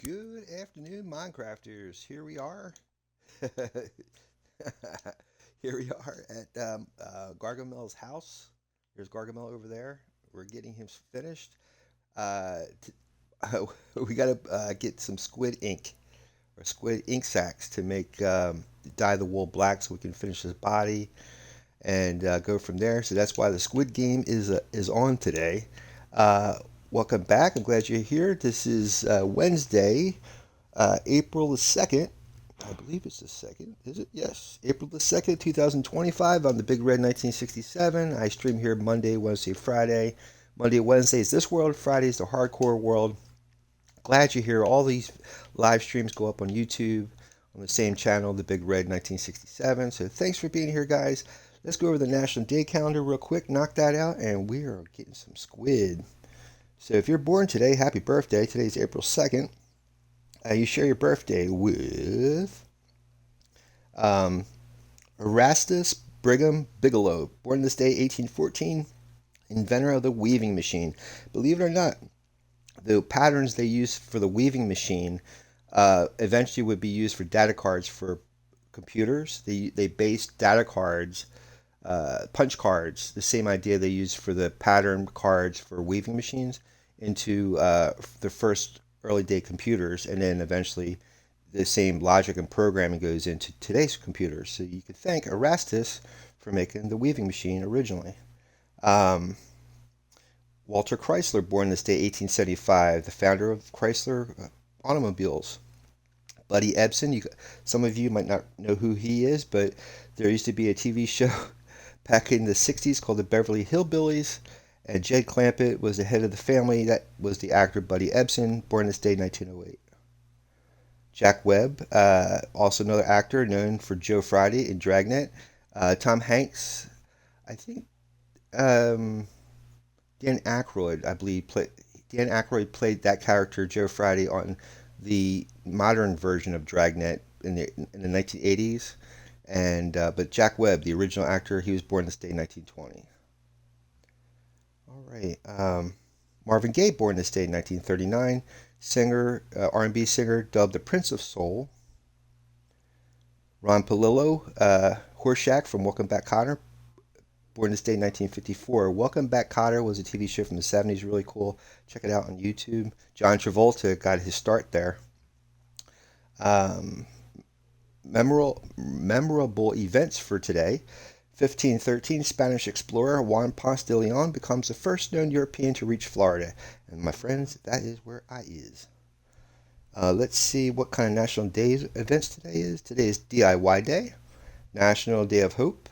Good afternoon, Minecrafters. Here we are. Here we are at Gargamel's house. There's Gargamel over there. We're getting him finished. Uh, t- we got to get some squid ink or squid ink sacs to make dye the wool black so we can finish his body and go from there. So that's why the squid game is on today. Uh, Welcome back. I'm glad you're here. This is Wednesday, April the 2nd. I believe it's the 2nd. Is it? Yes. April the 2nd, 2025 on the Big Red 1967. I stream here Monday, Wednesday, Friday. Monday, Wednesday is this world. Friday is the hardcore world. Glad you're here. All these live streams go up on YouTube on the same channel, the Big Red 1967. So thanks for being here, guys. Let's go over the National Day Calendar real quick, knock that out, and we are getting some squid. So if you're born today, happy birthday. Today's April 2nd. You share your birthday with um, Erastus Brigham Bigelow, born this day 1814, inventor of the weaving machine. Believe it or not, the patterns they used for the weaving machine eventually would be used for data cards for computers. They based data cards, punch cards, the same idea they used for the pattern cards for weaving machines, into the first early day computers, and then eventually the same logic and programming goes into today's computers. So you could thank Erastus for making the weaving machine originally. Um, Walter Chrysler, born this day 1875, the founder of Chrysler automobiles. Buddy Ebsen, some of you might not know who he is, but there used to be a TV show back in the 60s called the Beverly Hillbillies, and Jed Clampett was the head of the family. That was the actor Buddy Ebsen, born this day 1908. Jack Webb, also another actor known for Joe Friday in Dragnet. Tom Hanks, I think um, Dan Aykroyd, I believe, Dan Aykroyd played that character Joe Friday on the modern version of Dragnet in the 1980s. And but Jack Webb, the original actor, he was born this day 1920. All right. Marvin Gaye, born this day 1939, singer, R&B singer, dubbed the Prince of Soul. Ron Palillo, Horshack from Welcome Back, Kotter, born this day 1954. Welcome Back, Kotter was a TV show from the 70s, really cool. Check it out on YouTube. John Travolta got his start there. Um, memorable events for today. 1513, Spanish explorer Juan Ponce de Leon becomes the first known European to reach Florida. And my friends, that is where I is. Let's see what kind of National Days events today is. Today is DIY Day, National Day of Hope,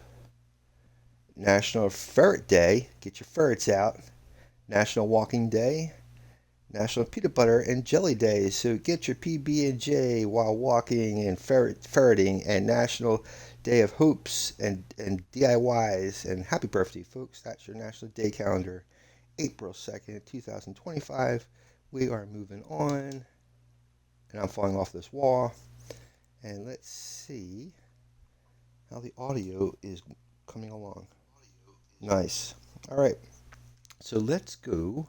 National Ferret Day, get your ferrets out, National Walking Day, National Peanut Butter and Jelly Day. So get your PB&J while walking and ferreting, and National Day of Hopes and DIYs. And happy birthday, folks. That's your National Day calendar. April 2nd, 2025. We are moving on. And I'm falling off this wall. And let's see how the audio is coming along. Nice. All right. So let's go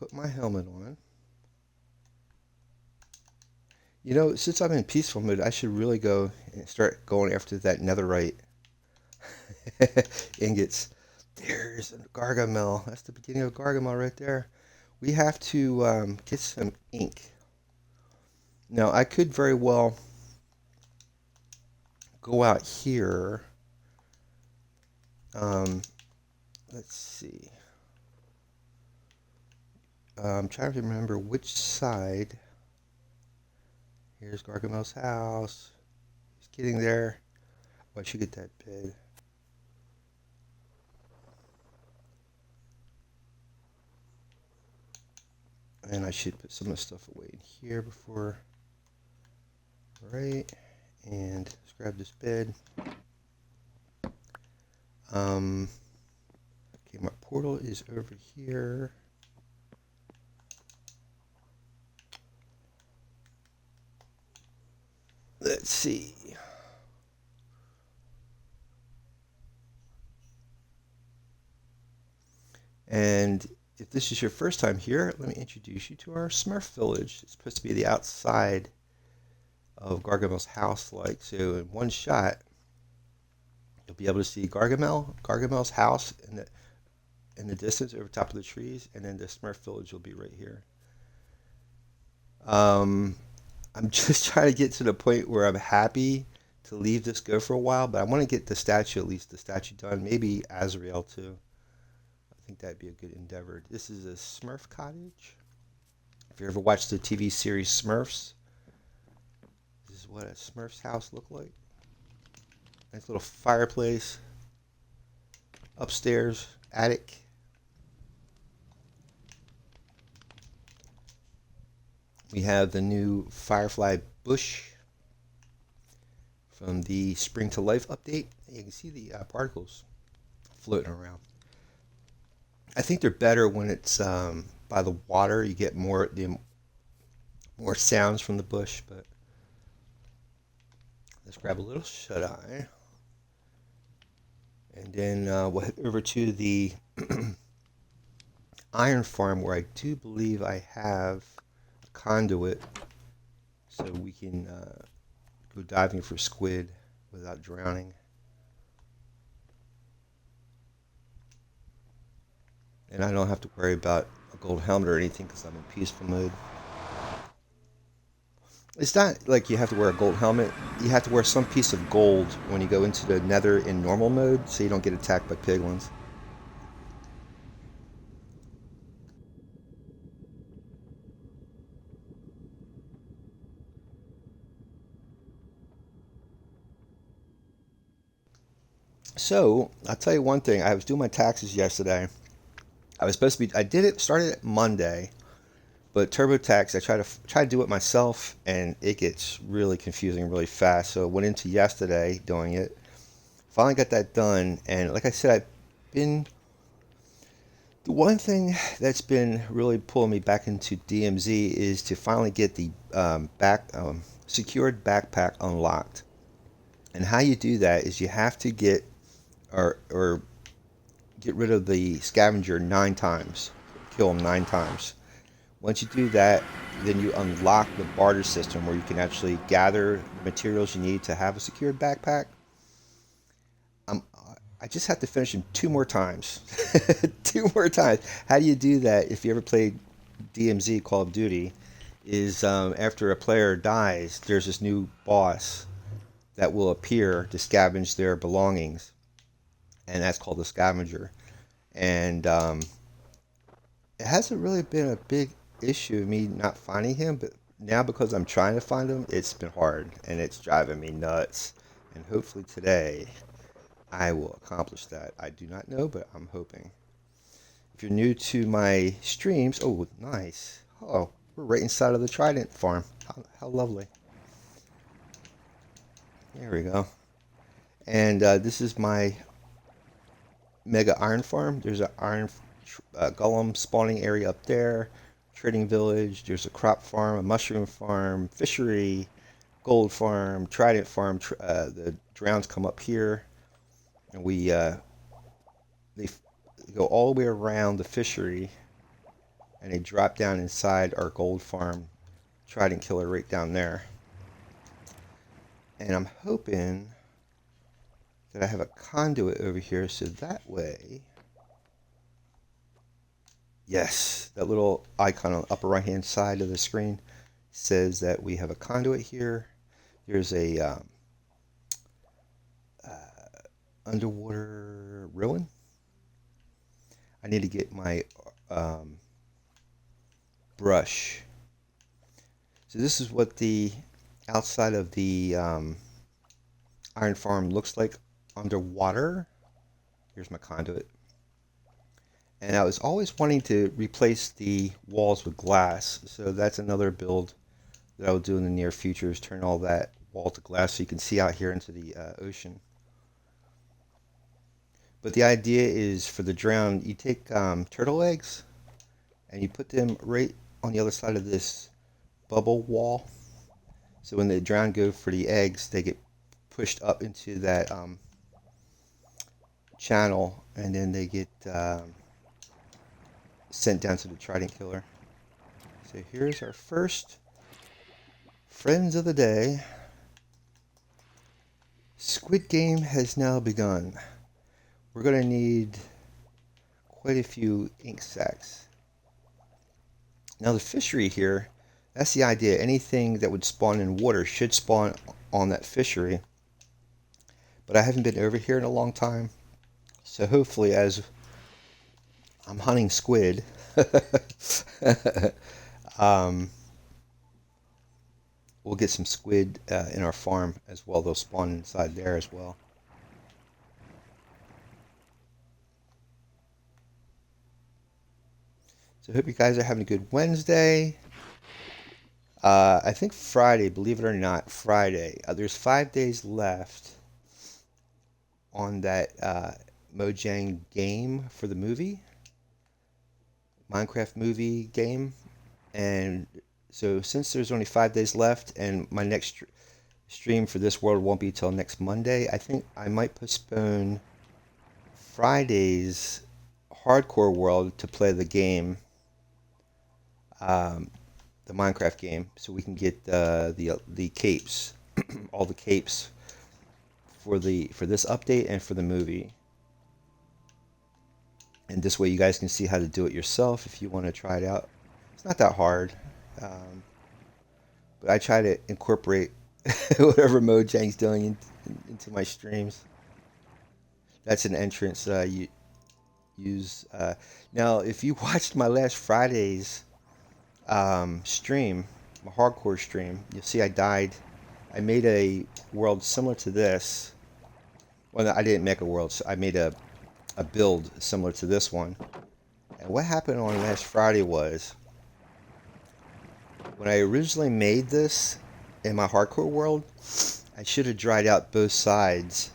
put my helmet on. You know, since I'm in peaceful mode, I should really go and start going after that netherite ingots. There's a Gargamel. That's the beginning of Gargamel right there. We have to get some ink. Now, I could very well go out here. Um, let's see. I'm trying to remember which side. Here's Gargamel's house. He's getting there. Oh, I should get that bed. And I should put some of the stuff away in here before. Right. And let's grab this bed. Okay, my portal is over here. Let's see. And If this is your first time here, let me introduce you to our Smurf village. It's supposed to be the outside of Gargamel's house, like so. In one shot, you'll be able to see Gargamel's house in the distance over top of the trees, and then the Smurf village will be right here. Um, I'm just trying to get to the point where I'm happy to leave this go for a while, but I want to get the statue, at least the statue done. Maybe Azrael too. I think that'd be a good endeavor. This is a Smurf cottage. If you ever watched the TV series Smurfs, this is what a Smurf's house looked like. Nice little fireplace, upstairs, attic. We have the new Firefly bush from the Spring to Life update. You can see the particles floating around. I think they're better when it's by the water. You get more sounds from the bush. But let's grab a little shut eye, and then we'll head over to the iron farm where I do believe I have a conduit, so we can go diving for squid without drowning. And I don't have to worry about a gold helmet or anything because I'm in peaceful mode. It's not like you have to wear a gold helmet. You have to wear some piece of gold when you go into the nether in normal mode so you don't get attacked by piglins. So, I'll tell you one thing. I was doing my taxes yesterday. I did it, started it Monday, but TurboTax, I try to do it myself, and it gets really confusing really fast. So I went into yesterday doing it. Finally got that done, and like I said, I've been the one thing that's been really pulling me back into DMZ is to finally get the back secured backpack unlocked. And how you do that is you have to or get rid of the scavenger 9 times, kill him 9 times. Once you do that, then you unlock the barter system where you can actually gather the materials you need to have a secured backpack. Um, I just have to finish him 2 more times. 2 more times. How do you do that if you ever played DMZ Call of Duty? Is after a player dies, there's this new boss that will appear to scavenge their belongings, and that's called the scavenger. And it hasn't really been a big issue of me not finding him, but now because I'm trying to find him, it's been hard and it's driving me nuts. And hopefully today I will accomplish that. I do not know, but I'm hoping. If you're new to my streams, oh, nice. Oh, we're right inside of the Trident farm. How lovely. There we go. And this is my mega iron farm. There's an iron golem spawning area up there, trading village. There's a crop farm, a mushroom farm, fishery, gold farm, trident farm. The drowns come up here, and they go all the way around the fishery, and they drop down inside our gold farm trident killer right down there. And I'm hoping that I have a conduit over here so that way, yes, that little icon on the upper right hand side of the screen says that we have a conduit here. There's a underwater ruin. I need to get my brush. So this is what the outside of the iron farm looks like underwater. Here's my conduit. And I was always wanting to replace the walls with glass, so that's another build that I will do in the near future, is turn all that wall to glass so you can see out here into the ocean. But the idea is for the drown, you take turtle eggs and you put them right on the other side of this bubble wall. So when the drown go for the eggs, they get pushed up into that channel, and then they get sent down to the trident killer. So here's our first friends of the day. Squid game has now begun. We're going to need quite a few ink sacs. Now the fishery here, that's the idea. Anything that would spawn in water should spawn on that fishery. But I haven't been over here in a long time. So hopefully as I'm hunting squid, um, we'll get some squid in our farm as well. They'll spawn inside there as well. So I hope you guys are having a good Wednesday. I think Friday, believe it or not, Friday. There's 5 days left on that Mojang game for the movie, Minecraft movie game. And so since there's only 5 days left and my next stream for this world won't be till next Monday, I think I might postpone Friday's hardcore world to play the game, um, the Minecraft game, so we can get the capes, all the capes for this update and for the movie. And this way you guys can see how to do it yourself if you want to try it out. It's not that hard, but I try to incorporate whatever Mojang's doing into my streams. That's an entrance you use. Now, if you watched my last Friday's stream, my hardcore stream, you'll see I died. I made a world similar to this. Well, no, I didn't make a world. So I made a build similar to this one. And what happened on last Friday was, when I originally made this in my hardcore world, I should have dried out both sides,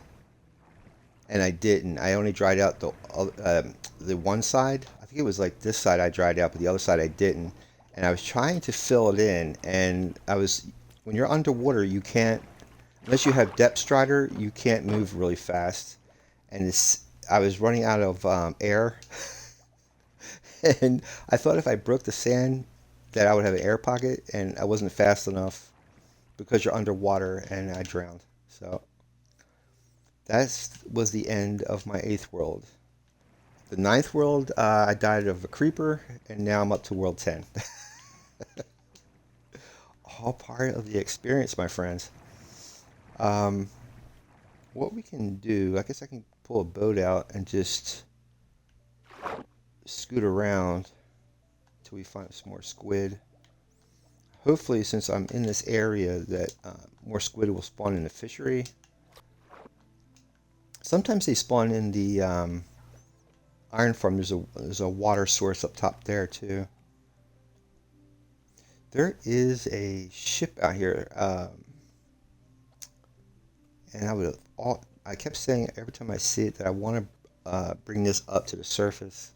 and I didn't. I only dried out the one side. I think it was like this side I dried out, but the other side I didn't. And I was trying to fill it in, and when you're underwater, you can't, unless you have depth strider, you can't move really fast. And I was running out of air, and I thought if I broke the sand that I would have an air pocket, and I wasn't fast enough because you're underwater, and I drowned. So that was the end of my 8th world. The 9th world, I died of a creeper, and now I'm up to world 10. All part of the experience, my friends. What we can do, I guess I can pull a boat out and just scoot around till we find some more squid. Hopefully, since I'm in this area, that more squid will spawn in the fishery. Sometimes they spawn in the iron farm. There's a water source up top there too. There is a ship out here, and I kept saying every time I see it that I want to bring this up to the surface.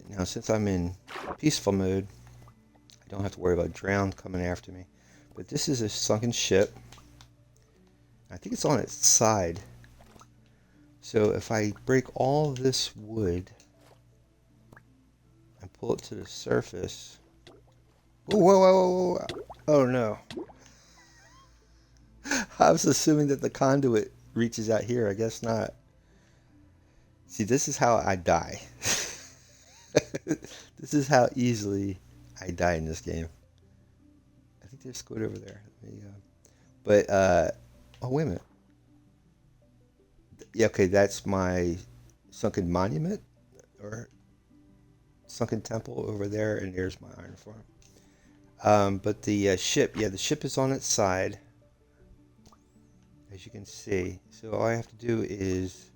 Now, since I'm in peaceful mode, I don't have to worry about drown coming after me. But this is a sunken ship. I think it's on its side. So if I break all this wood and pull it to the surface... Whoa, whoa, whoa, whoa. Oh no. I was assuming that the conduit reaches out here. I guess not. See, this is how I die. This is how easily I die in this game. I think there's squid over there. But, oh, wait a minute. Yeah, okay, that's my sunken monument, or sunken temple over there, and there's my iron farm. But the ship, yeah, the ship is on its side, as you can see. So all I have to do is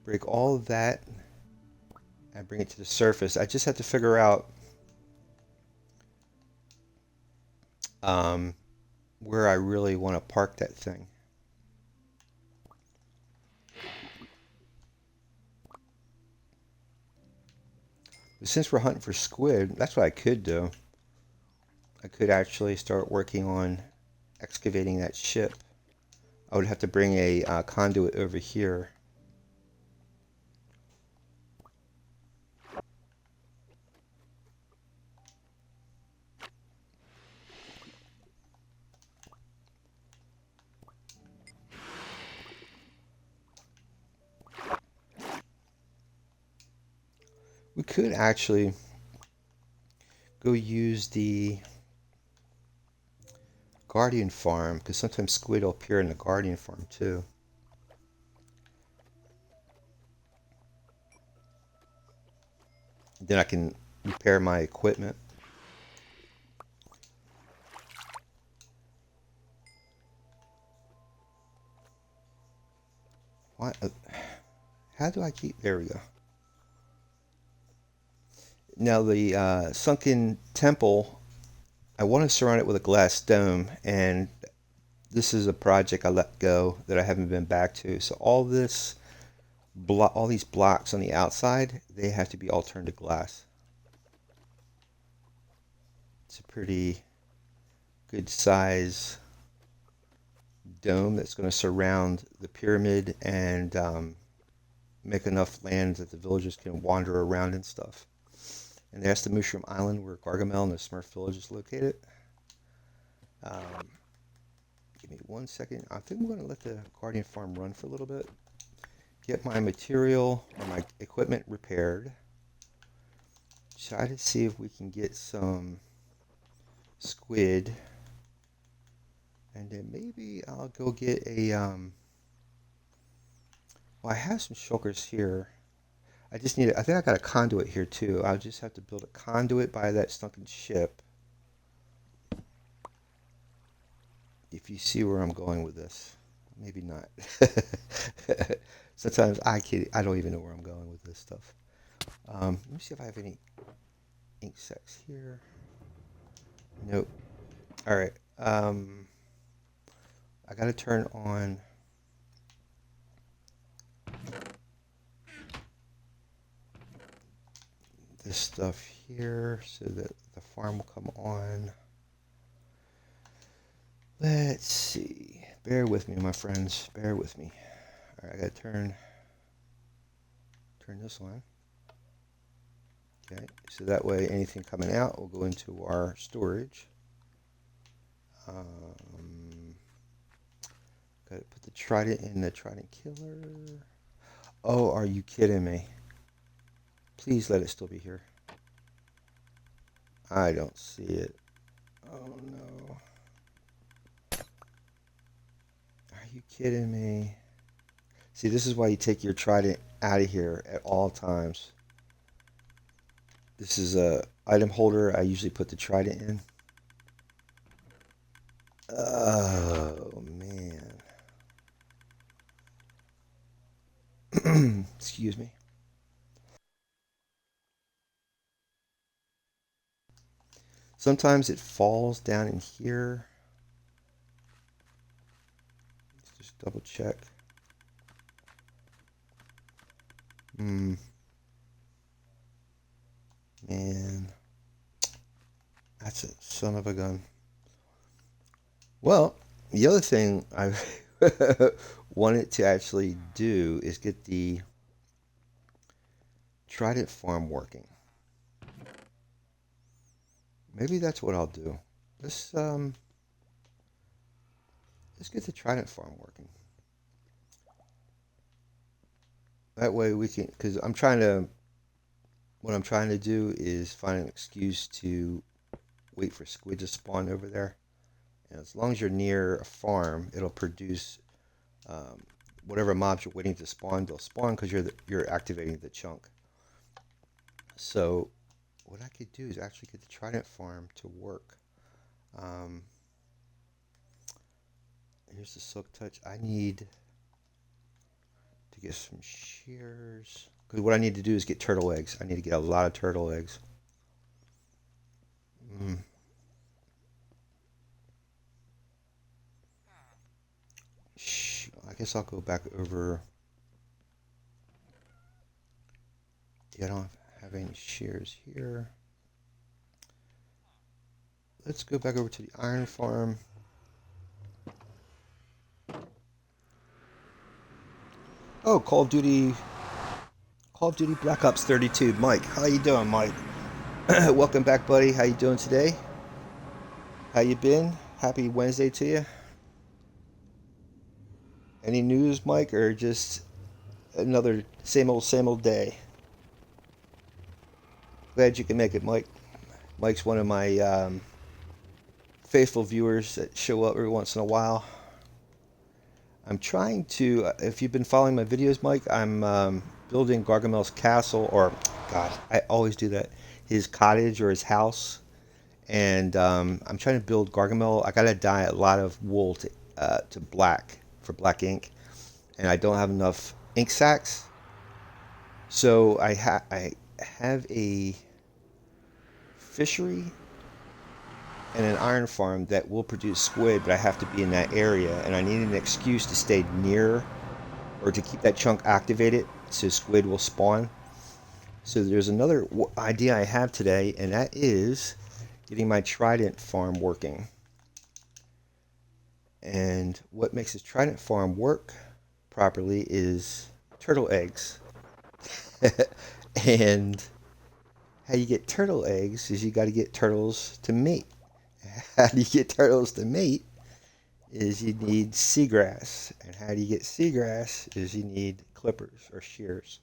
break all of that and bring it to the surface. I just have to figure out where I really want to park that thing. But since we're hunting for squid, that's what I could do. I could actually start working on excavating that ship. I would have to bring a conduit over here. We could actually go use the Guardian farm, because sometimes squid will appear in the Guardian farm too. Then I can repair my equipment. What? How do I keep? There we go. Now the sunken temple, I want to surround it with a glass dome, and this is a project I let go that I haven't been back to. So all this all these blocks on the outside, they have to be all turned to glass. It's a pretty good size dome that's going to surround the pyramid and make enough land that the villagers can wander around and stuff. And that's the Mushroom Island where Gargamel and the Smurf village is located. Um, Give me 1 second. I think I'm going to let the Guardian farm run for a little bit. Get my material or my equipment repaired. Try to see if we can get some squid. And then maybe I'll go get a, well, I have some shulkers here. I just need, I think I got a conduit here too. I'll just have to build a conduit by that sunken ship. If you see where I'm going with this. Maybe not. Sometimes I don't even know where I'm going with this stuff. Let me see if I have any ink sacs here. Nope. All right. I got to turn on this stuff here so that the farm will come on. Let's see. Bear with me, my friends. Bear with me. All right, I got to turn this on. Okay, so that way anything coming out will go into our storage. Got to put the trident in the trident killer. Oh, are you kidding me? Please let it still be here. I don't see it. Oh no. Are you kidding me? See, this is why you take your trident out of here at all times. This is a item holder. I usually put the trident in. Oh man. Excuse me. Sometimes it falls down in here. Let's just double check. Man. That's a son of a gun. Well, the other thing I wanted to actually do is get the trident farm working. Maybe that's what I'll do. Let's get the trident farm working. That way we can, because what I'm trying to do is find an excuse to wait for squid to spawn over there. And as long as you're near a farm, it'll produce whatever mobs you're waiting to spawn. They'll spawn because you're activating the chunk. So what I could do is actually get the trident farm to work. Here's the silk touch. I need to get some shears. Because what I need to do is get turtle eggs. I need to get a lot of turtle eggs. I guess I'll go back over. Yeah, I don't have any shears here. Let's go back over to the iron farm. Oh, Call of Duty Black Ops 32. Mike, how you doing, Mike? Welcome back, buddy. How you doing today? How you been? Happy Wednesday to you. Any news, Mike, or just another same old day? Glad you can make it, Mike. Mike's one of my faithful viewers that show up every once in a while. I'm trying to, if you've been following my videos, Mike, I'm building Gargamel's castle, or, God, I always do that, his cottage or his house. And I'm trying to build Gargamel. I gotta dye a lot of wool to black for black ink, and I don't have enough ink sacs. So I have a fishery and an iron farm that will produce squid, but I have to be in that area, and I need an excuse to stay near or to keep that chunk activated so squid will spawn. So there's another idea I have today, and that is getting my trident farm working. And what makes this trident farm work properly is turtle eggs. And how you get turtle eggs is you got to get turtles to mate. How do you get turtles to mate is you need seagrass. And how do you get seagrass is you need clippers or shears.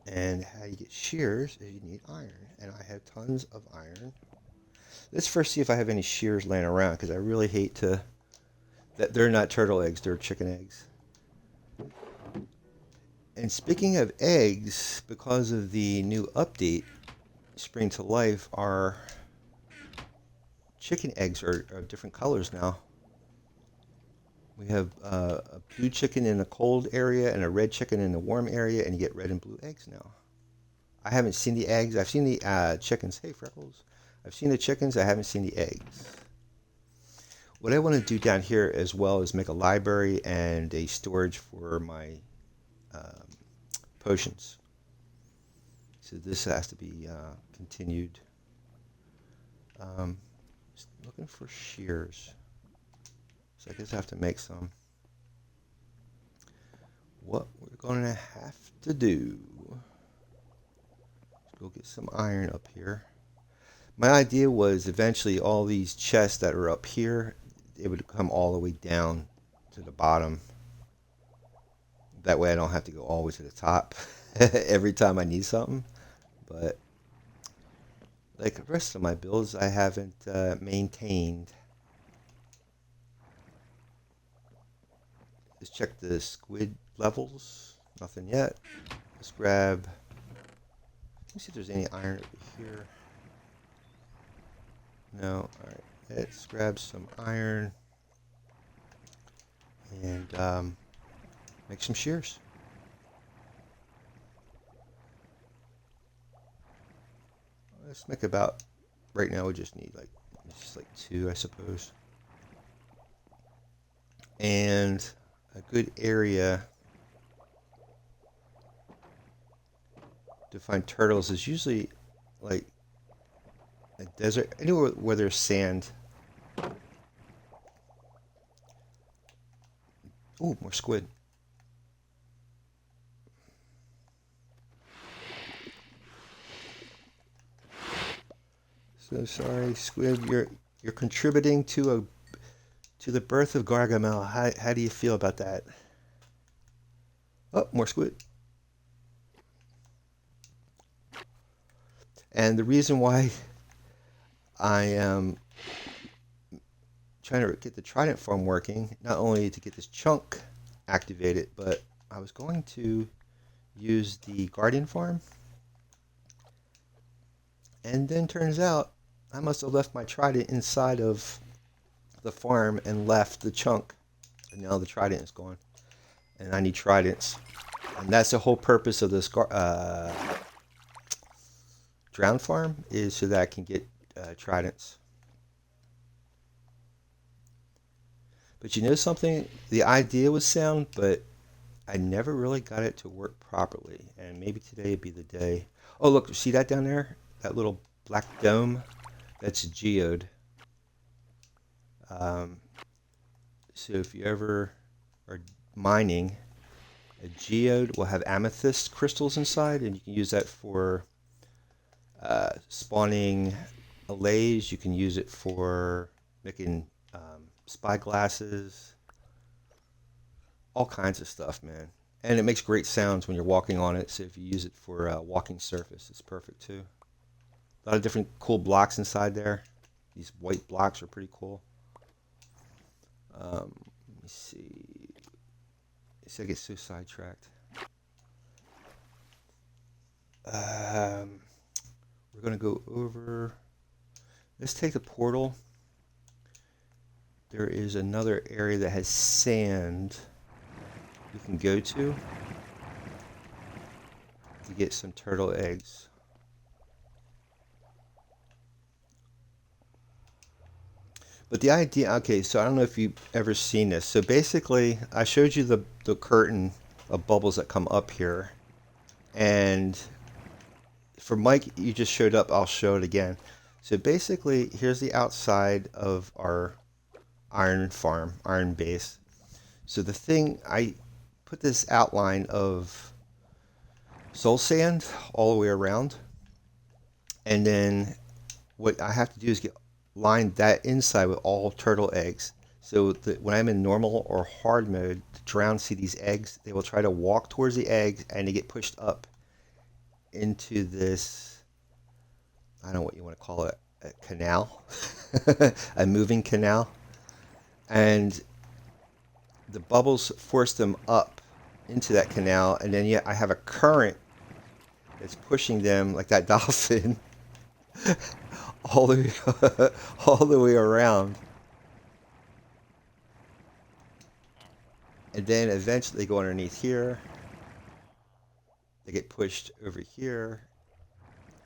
And how you get shears is you need iron. And I have tons of iron. Let's first see if I have any shears laying around, because I really hate to... They're not turtle eggs, they're chicken eggs. And speaking of eggs, because of the new update, Spring to Life, our chicken eggs are different colors now. We have a blue chicken in a cold area and a red chicken in a warm area, and you get red and blue eggs now. I haven't seen the eggs. I've seen the chickens. Hey, Freckles. I've seen the chickens. I haven't seen the eggs. What I want to do down here as well is make a library and a storage for my um, potions. So this has to be continued. Just looking for shears. So I guess I have to make some. What we're going to have to do is go get some iron up here. My idea was eventually all these chests that are up here, it would come all the way down to the bottom. That way I don't have to go all the way to the top every time I need something. But like the rest of my builds, I haven't maintained. Let's check the squid levels. Nothing yet. Let's grab... Let me see if there's any iron over here. No. Alright. Let's grab some iron. And make some shears. Let's make about... Right now we just need like... Just like 2, I suppose. And a good area to find turtles is usually like a desert, anywhere where there's sand. Ooh, more squid. So sorry, squid. You're contributing to the birth of Gargamel. How do you feel about that? Oh, more squid. And the reason why I am trying to get the trident farm working, not only to get this chunk activated, but I was going to use the guardian farm, and then turns out I must have left my trident inside of the farm and left the chunk, and now the trident is gone, and I need tridents. And that's the whole purpose of this drown farm, is so that I can get tridents. But you know something? The idea was sound, but I never really got it to work properly. And maybe today would be the day. Oh, look, see that down there? That little black dome? That's a geode. So if you ever are mining, a geode will have amethyst crystals inside, and you can use that for spawning allays. You can use it for making spy glasses, all kinds of stuff, man. And it makes great sounds when you're walking on it. So if you use it for walking surface, it's perfect too. A lot of different cool blocks inside there. These white blocks are pretty cool. Let me see. See, I get so sidetracked. Um, we're gonna go over. Let's take the portal. There is another area that has sand you can go to get some turtle eggs. But the idea, okay, so I don't know if you've ever seen this. So basically, I showed you the curtain of bubbles that come up here. And for Mike, you just showed up, I'll show it again. So basically, here's the outside of our iron farm, iron base. So the thing, I put this outline of soul sand all the way around. And then what I have to do is line that inside with all turtle eggs. So that when I'm in normal or hard mode, the drown see these eggs, they will try to walk towards the eggs and they get pushed up into this, I don't know what you want to call it, a canal, a moving canal. And the bubbles force them up into that canal. And then I have a current that's pushing them like that dolphin all the way, all the way around. And then eventually they go underneath here. They get pushed over here.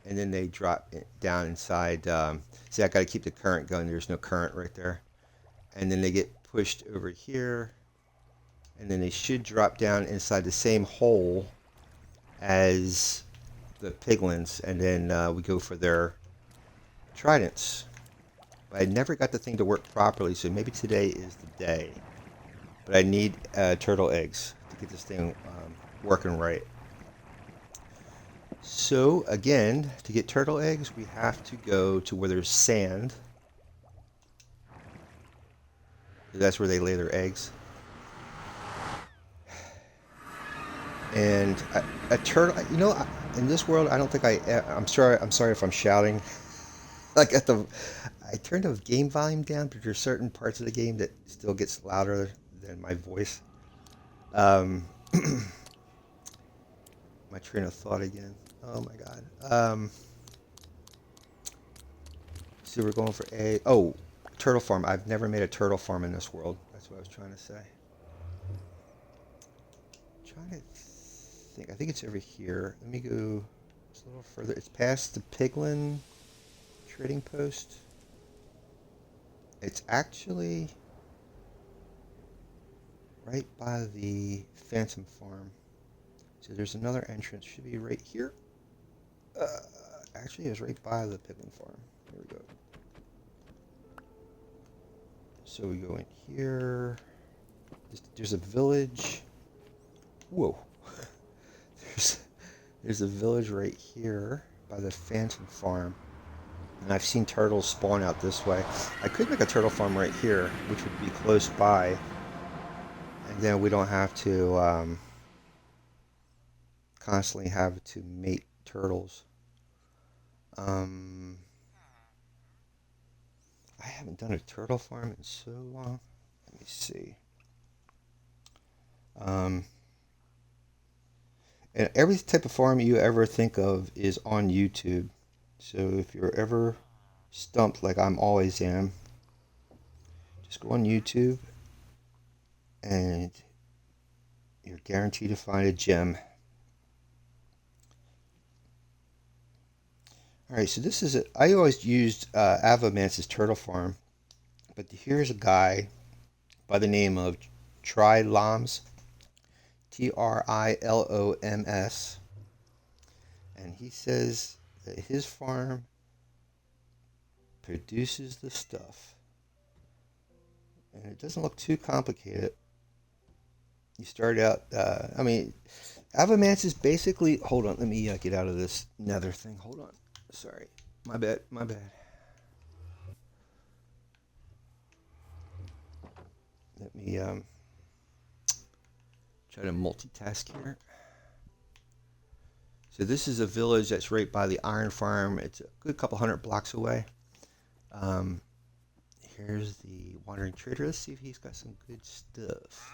And then they drop down inside. See, I got to keep the current going. There's no current right there. And then they get pushed over here. And then they should drop down inside the same hole as the piglins. And then we go for their tridents. I never got the thing to work properly, so maybe today is the day. But I need turtle eggs to get this thing working right. So again, to get turtle eggs, we have to go to where there's sand. That's where they lay their eggs. And a turtle, you know, in this world, I don't think I'm sorry if I'm shouting. Like I turned the game volume down, but there's certain parts of the game that still gets louder than my voice. My train of thought again. Oh my god. So we're going for turtle farm. I've never made a turtle farm in this world. That's what I was trying to say. Trying to think. I think it's over here. Let me go just a little further. It's past the piglin trading post. It's actually right by the phantom farm. So there's another entrance. Should be right here. Actually, it was right by the piglin farm. There we go. So we go in here. There's a village. Whoa. There's a village right here by the phantom farm. And I've seen turtles spawn out this way. I could make a turtle farm right here, which would be close by. And then we don't have to constantly have to mate turtles. I haven't done a turtle farm in so long. Let me see. And every type of farm you ever think of is on YouTube. So if you're ever stumped like I'm always am, just go on YouTube and you're guaranteed to find a gem. Alright, so this is I always used Avomance's turtle farm, but here's a guy by the name of Triloms, Triloms, and he says that his farm produces the stuff. And it doesn't look too complicated. You start out. I mean, Avomance is basically. Hold on, let me get out of this nether thing. Hold on. Sorry, my bad. My bad. Let me try to multitask here. So this is a village that's right by the iron farm. It's a good couple hundred blocks away. Um, Here's the wandering trader. Let's see if he's got some good stuff.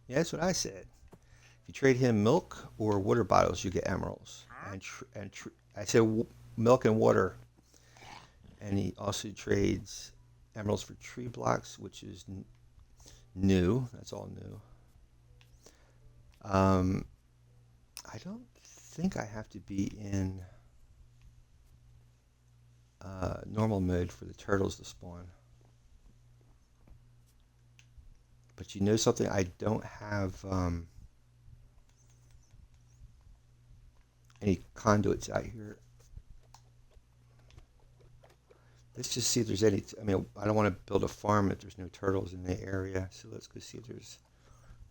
Yeah, that's what I said. If you trade him milk or water bottles, you get emeralds. I said milk and water. And he also trades emeralds for tree blocks, which is new. That's all new. Um, I don't think I have to be in normal mode for the turtles to spawn. But you know something? I don't have any conduits out here. Let's just see if there's any. I mean, I don't want to build a farm if there's no turtles in the area. So let's go see if there's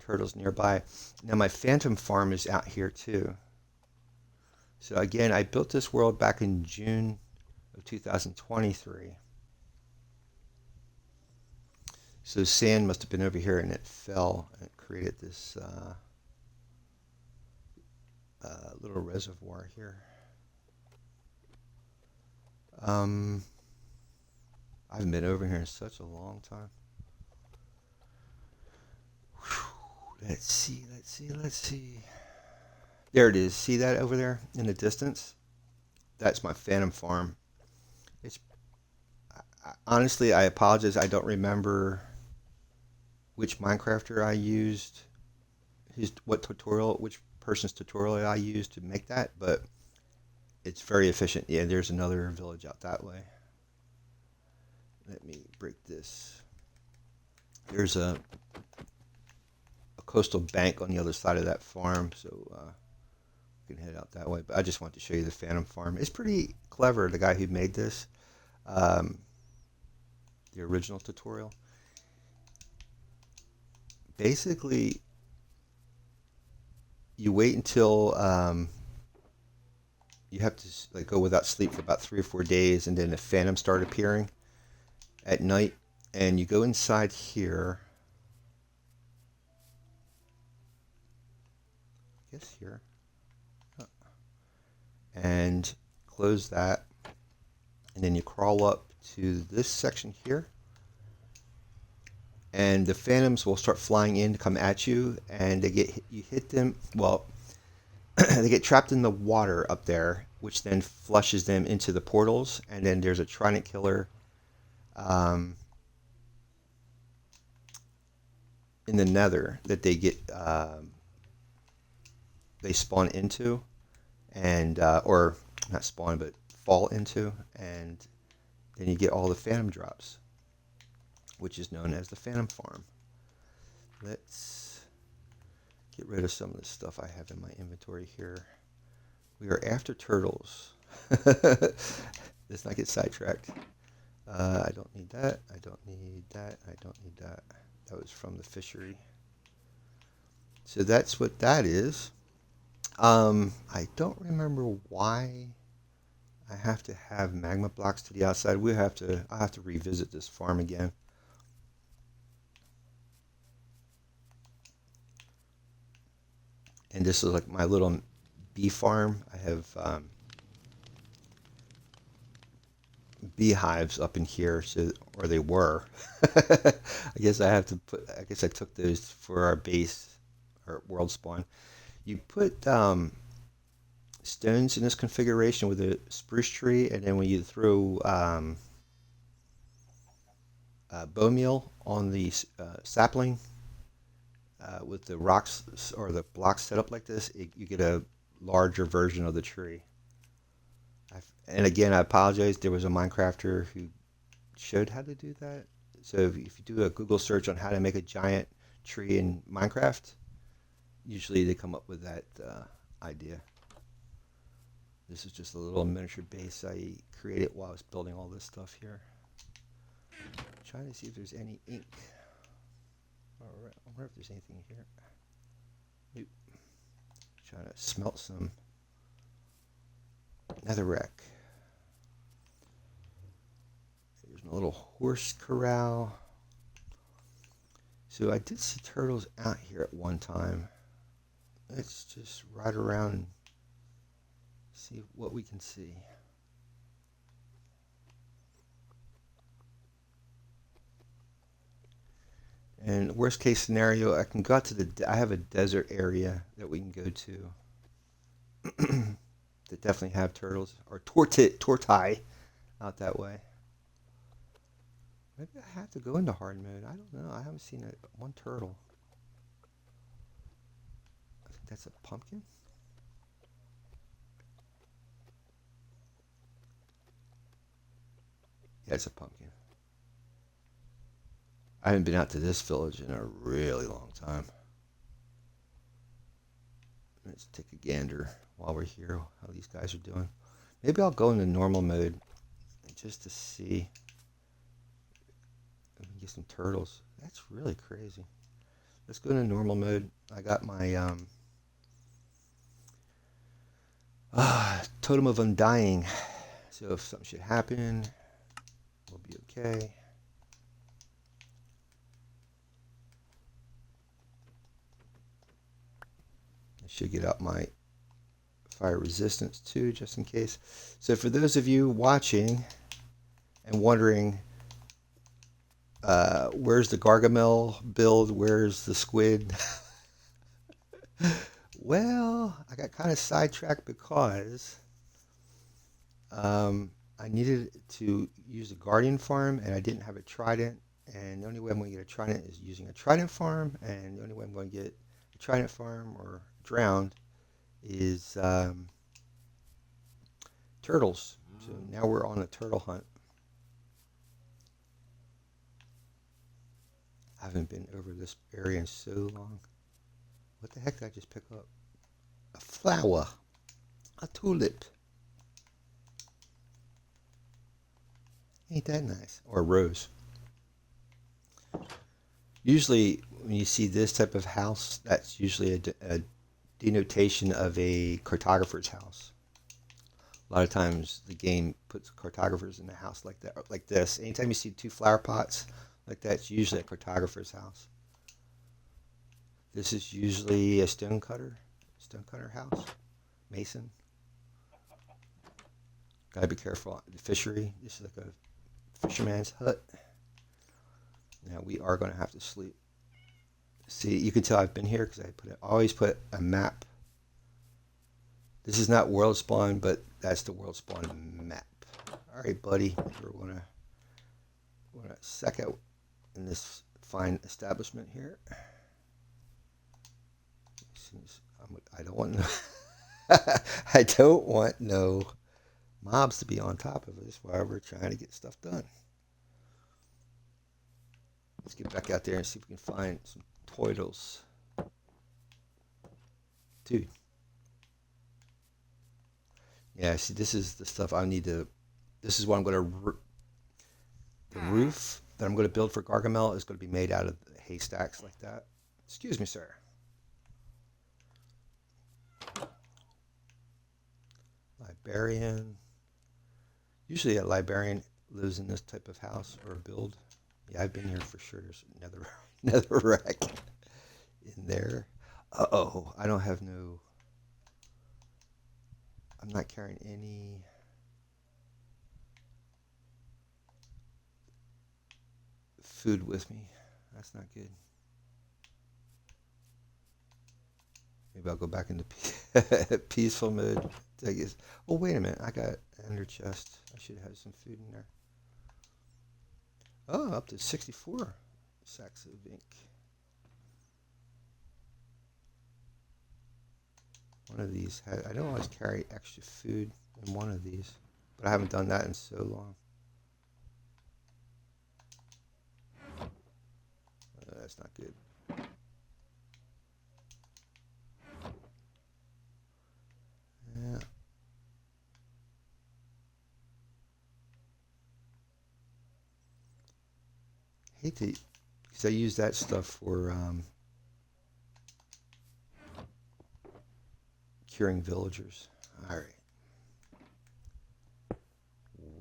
turtles nearby. Now my phantom farm is out here too. So again, I built this world back in June of 2023. So sand must have been over here and it fell and it created this little reservoir here. I haven't been over here in such a long time. Whew. Let's see, let's see, let's see. There it is. See that over there in the distance? That's my phantom farm. It's honestly, I apologize. I don't remember which Minecrafter I used, which person's tutorial I used to make that, but it's very efficient. Yeah, there's another village out that way. Let me break this. There's a coastal bank on the other side of that farm, so we can head out that way. But I just want to show you the phantom farm. It's pretty clever, the guy who made this, the original tutorial. Basically, you wait until you have to like go without sleep for about 3 or 4 days, and then the phantoms start appearing at night, and you go inside here. I guess here. Oh. And close that, and then you crawl up to this section here, and the phantoms will start flying in to come at you, and you hit them. Well, they get trapped in the water up there, which then flushes them into the portals, and then there's a trident killer in the nether that they spawn into, and or not spawn but fall into, and then you get all the phantom drops, which is known as the phantom farm. Let's get rid of some of the stuff I have in my inventory here. We are after turtles. Let's not get sidetracked. I don't need that. I don't need that. I don't need that. That was from the fishery. So that's what that is. I don't remember why I have to have magma blocks to the outside. I have to revisit this farm again. And this is like my little bee farm. I have beehives up in here, or they were. I guess I took those for our base, our world spawn. You put stones in this configuration with a spruce tree, and then when you throw bone meal on the sapling with the rocks or the blocks set up like this, you get a larger version of the tree. And again, I apologize. There was a Minecrafter who showed how to do that. So if you do a Google search on how to make a giant tree in Minecraft, usually they come up with that idea. This is just a little miniature base I created while I was building all this stuff here. I'm trying to see if there's any ink. All right, I wonder if there's anything here. Oop, trying to smelt some netherrack. There's my little horse corral. So I did see turtles out here at one time. Let's just ride around and see what we can see. And worst case scenario, I can go out to I have a desert area that we can go to that definitely have turtles or tortai out that way. Maybe I have to go into hard mode. I don't know. I haven't seen one turtle. I think that's a pumpkin. Yeah, it's a pumpkin. I haven't been out to this village in a really long time. Let's take a gander while we're here, how these guys are doing. Maybe I'll go into normal mode just to see if we can get some turtles. That's really crazy. Let's go into normal mode. I got my totem of undying. So if something should happen, we'll be okay. I should get out my fire resistance too, just in case. So for those of you watching and wondering, where's the Gargamel build? Where's the squid? Well, I got kind of sidetracked because I needed to use a guardian farm and I didn't have a trident. And the only way I'm going to get a trident is using a trident farm. And the only way I'm going to get a trident farm or drowned is turtles. So now we're on a turtle hunt. I haven't been over this area in so long. What the heck did I just pick up? A flower. A tulip. Ain't that nice? Or a rose. Usually when you see this type of house, that's usually a denotation of a cartographer's house. A lot of times the game puts cartographers in the house like that, like this. Anytime you see two flower pots like that, it's usually a cartographer's house. This is usually a stonecutter house, mason. Gotta be careful. The fishery. This is like a fisherman's hut. Now we are going to have to sleep. See, you can tell I've been here because I always put a map. This is not world spawn, but that's the world spawn map. All right, buddy, we're gonna sec out in this fine establishment here. I don't want no, I don't want no mobs to be on top of us while we're trying to get stuff done. Let's get back out there and see if we can find some turtles. Dude. Yeah, see, this is the stuff I need to... This is what I'm going to... The roof that I'm going to build for Gargamel is going to be made out of haystacks like that. Excuse me, sir. Librarian. Usually a librarian lives in this type of house or build. Yeah, I've been here for sure. There's another rack in there. Uh-oh, I don't have no... I'm not carrying any... food with me. That's not good. Maybe I'll go back into peaceful mode. I guess. Oh, wait a minute. I got an ender chest. I should have some food in there. Oh, up to 64 sacks of ink. One of these I don't always carry extra food in one of these, but I haven't done that in so long. That's not good. Yeah. Hate to, because I use that stuff for securing villagers. All right.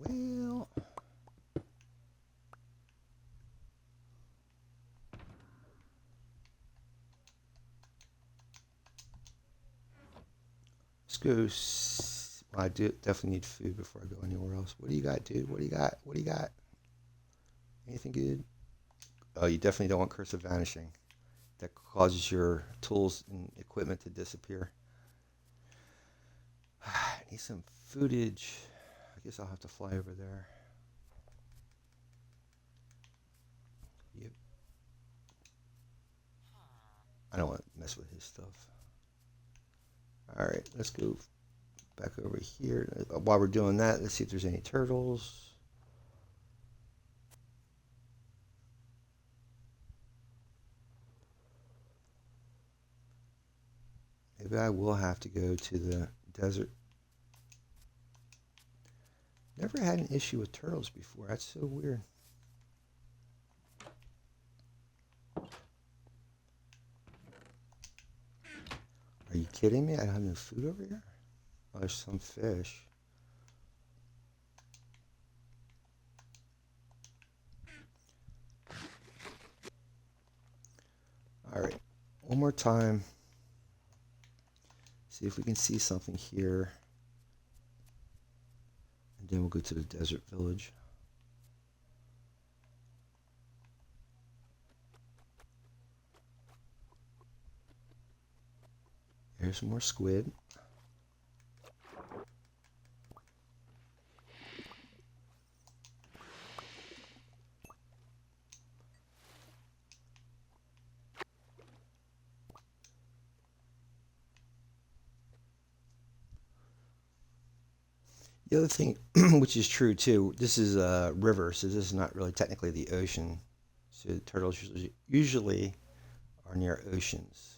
Well, let's go. Well, I do definitely need food before I go anywhere else. What do you got, dude? What do you got? What do you got? Anything good? Oh, you definitely don't want Curse of Vanishing. That causes your tools and equipment to disappear. I need some footage. I guess I'll have to fly over there. Yep. I don't want to mess with his stuff. All right, let's go back over here. While we're doing that, let's see if there's any turtles. Maybe I will have to go to the desert. Never had an issue with turtles before. That's so weird. Are you kidding me? I don't have no food over here? Oh, there's some fish. All right, one more time. See if we can see something here. And then we'll go to the desert village. There's some more squid. The other thing, which is true too, this is a river, so this is not really technically the ocean. So the turtles usually are near oceans.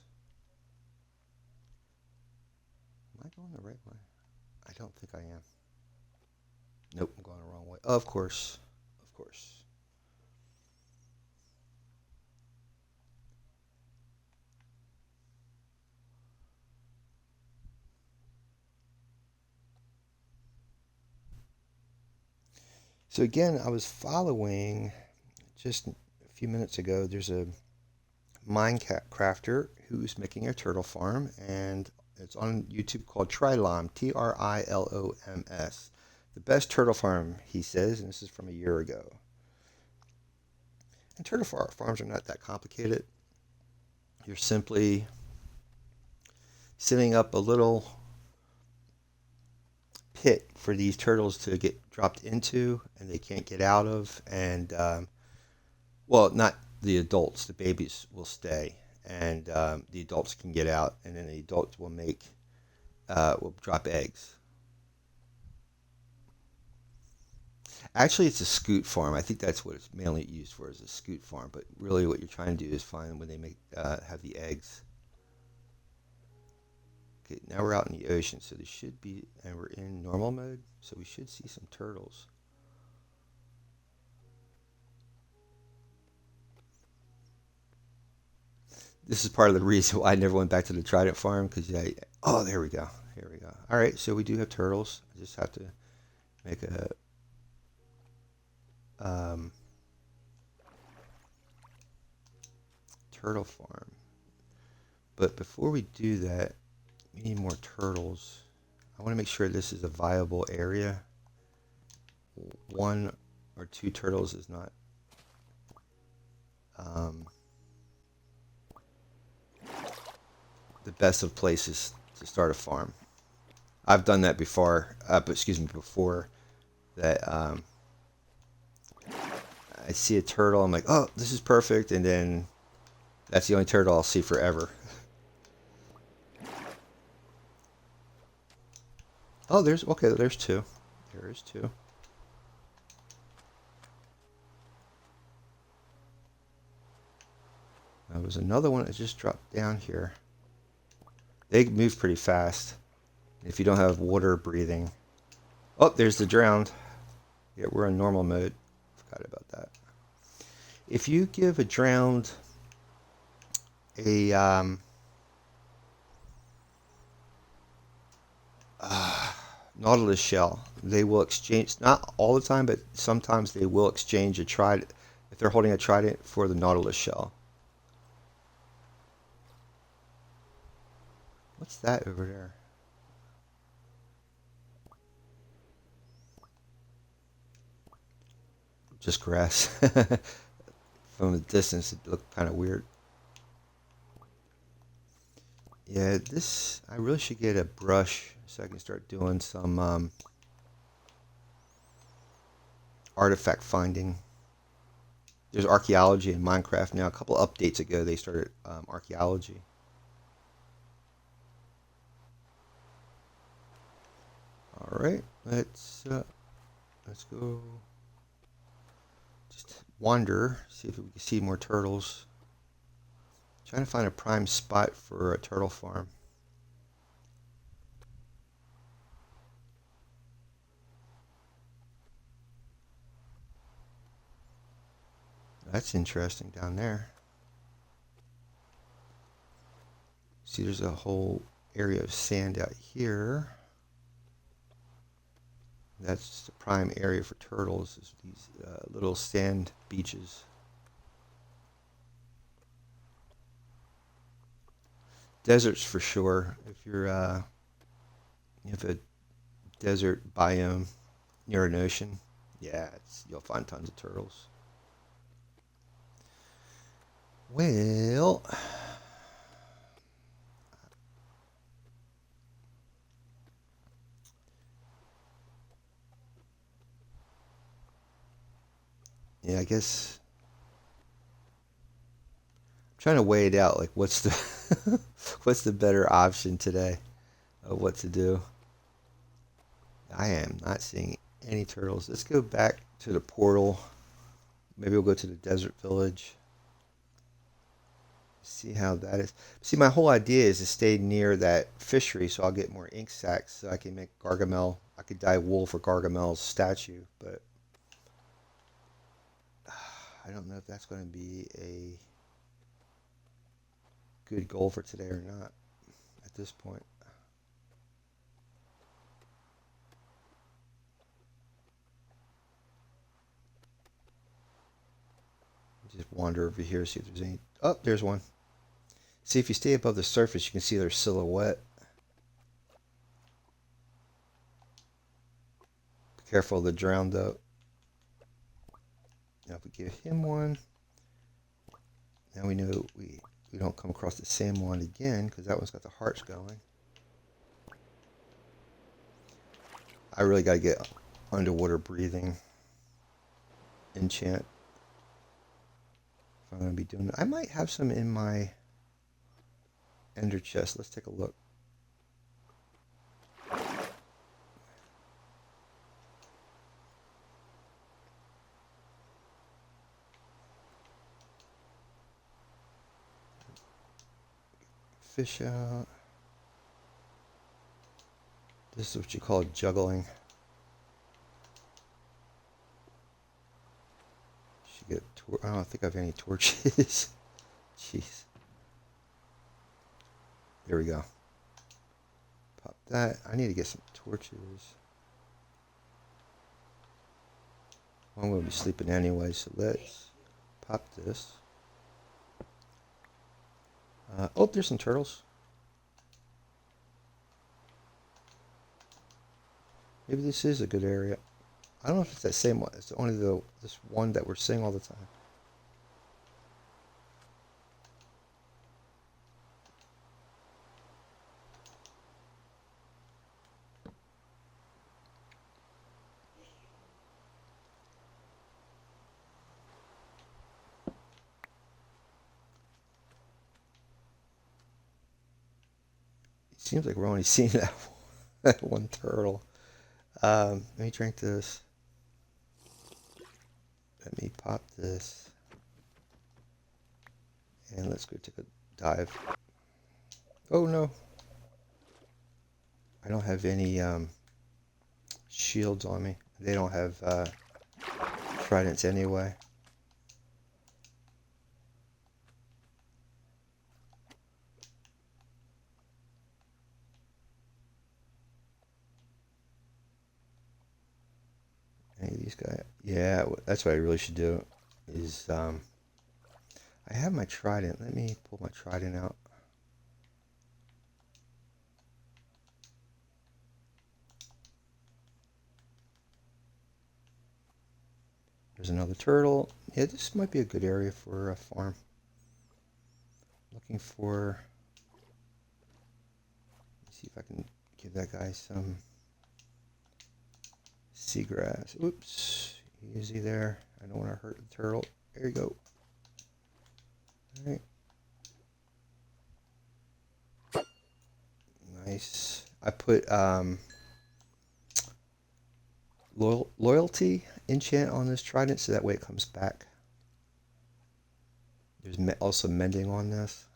Am I going the right way? I don't think I am. Nope, I'm going the wrong way. Of course. Of course. So again, I was following just a few minutes ago. There's a Minecrafter who's making a turtle farm, and it's on YouTube called Triloms, Triloms. The best turtle farm, he says, and this is from a year ago. And turtle farms are not that complicated. You're simply setting up a little pit for these turtles to get dropped into and they can't get out of. And, well, not the adults, the babies will stay. And the adults can get out, and then the adults will drop eggs. Actually, it's a scoot farm. I think that's what it's mainly used for, is a scoot farm. But really, what you're trying to do is find when they have the eggs. Okay, now we're out in the ocean, so there should be, and we're in normal mode, so we should see some turtles. This is part of the reason why I never went back to the Trident farm, because oh, there we go. Here we go. All right, so we do have turtles. I just have to make a um, turtle farm. But before we do that, we need more turtles. I want to make sure this is a viable area. One or two turtles is not um, the best of places to start a farm. I've done that before, before that I see a turtle, I'm like, oh, this is perfect, and then that's the only turtle I'll see forever. Oh, there's two. There is two. There was another one that just dropped down here. They move pretty fast if you don't have water breathing. Oh, there's the drowned. Yeah, we're in normal mode. Forgot about that. If you give a drowned a Nautilus shell. They will exchange, not all the time, but sometimes they will exchange a trident if they're holding a trident for the Nautilus shell. What's that over there? Just grass. From the distance, it looked kind of weird. Yeah, this, I really should get a brush so I can start doing some artifact finding. There's archaeology in Minecraft now. A couple updates ago, they started archaeology. All right, let's go. Just wander, see if we can see more turtles. Trying to find a prime spot for a turtle farm. That's interesting down there. See, there's a whole area of sand out here. That's the prime area for turtles, is these little sand beaches. Deserts for sure. If you're you have a desert biome near an ocean, yeah, you'll find tons of turtles. Well, yeah, I guess I'm trying to weigh it out. Like, what's the what's the better option today of what to do? I am not seeing any turtles. Let's go back to the portal. Maybe we'll go to the desert village. See how that is. See, my whole idea is to stay near that fishery so I'll get more ink sacs so I can make Gargamel. I could dye wool for Gargamel's statue, but I don't know if that's going to be a good goal for today or not at this point. Just wander over here, see if there's any. Oh, there's one. See, if you stay above the surface, you can see their silhouette. Be careful of the drowned though. Now if we give him one, now we know we don't come across the same one again because that one's got the hearts going. I really got to get underwater breathing enchant if I'm going to be doing it. I might have some in my ender chest. Let's take a look. Fish out. This is what you call juggling. Should get. I don't think I have any torches. Jeez. There we go. Pop that. I need to get some torches. Well, I'm going to be sleeping anyway, so let's pop this. Oh, there's some turtles. Maybe this is a good area. I don't know if it's that same one. It's only this one that we're seeing all the time. It seems like we're only seeing that one turtle. Let me drink this. Let me pop this. And let's go take a dive. Oh no. I don't have any shields on me. They don't have tridents anyway. these guys. Yeah, that's what I really should do. Is I have my trident. Let me pull my trident out. There's another turtle. Yeah, this might be a good area for a farm. Looking for. Let's see if I can give that guy some seagrass. Oops, easy there. I don't want to hurt the turtle. There you go. All right. Nice. I put loyalty enchant on this trident so that way it comes back. There's also mending on this.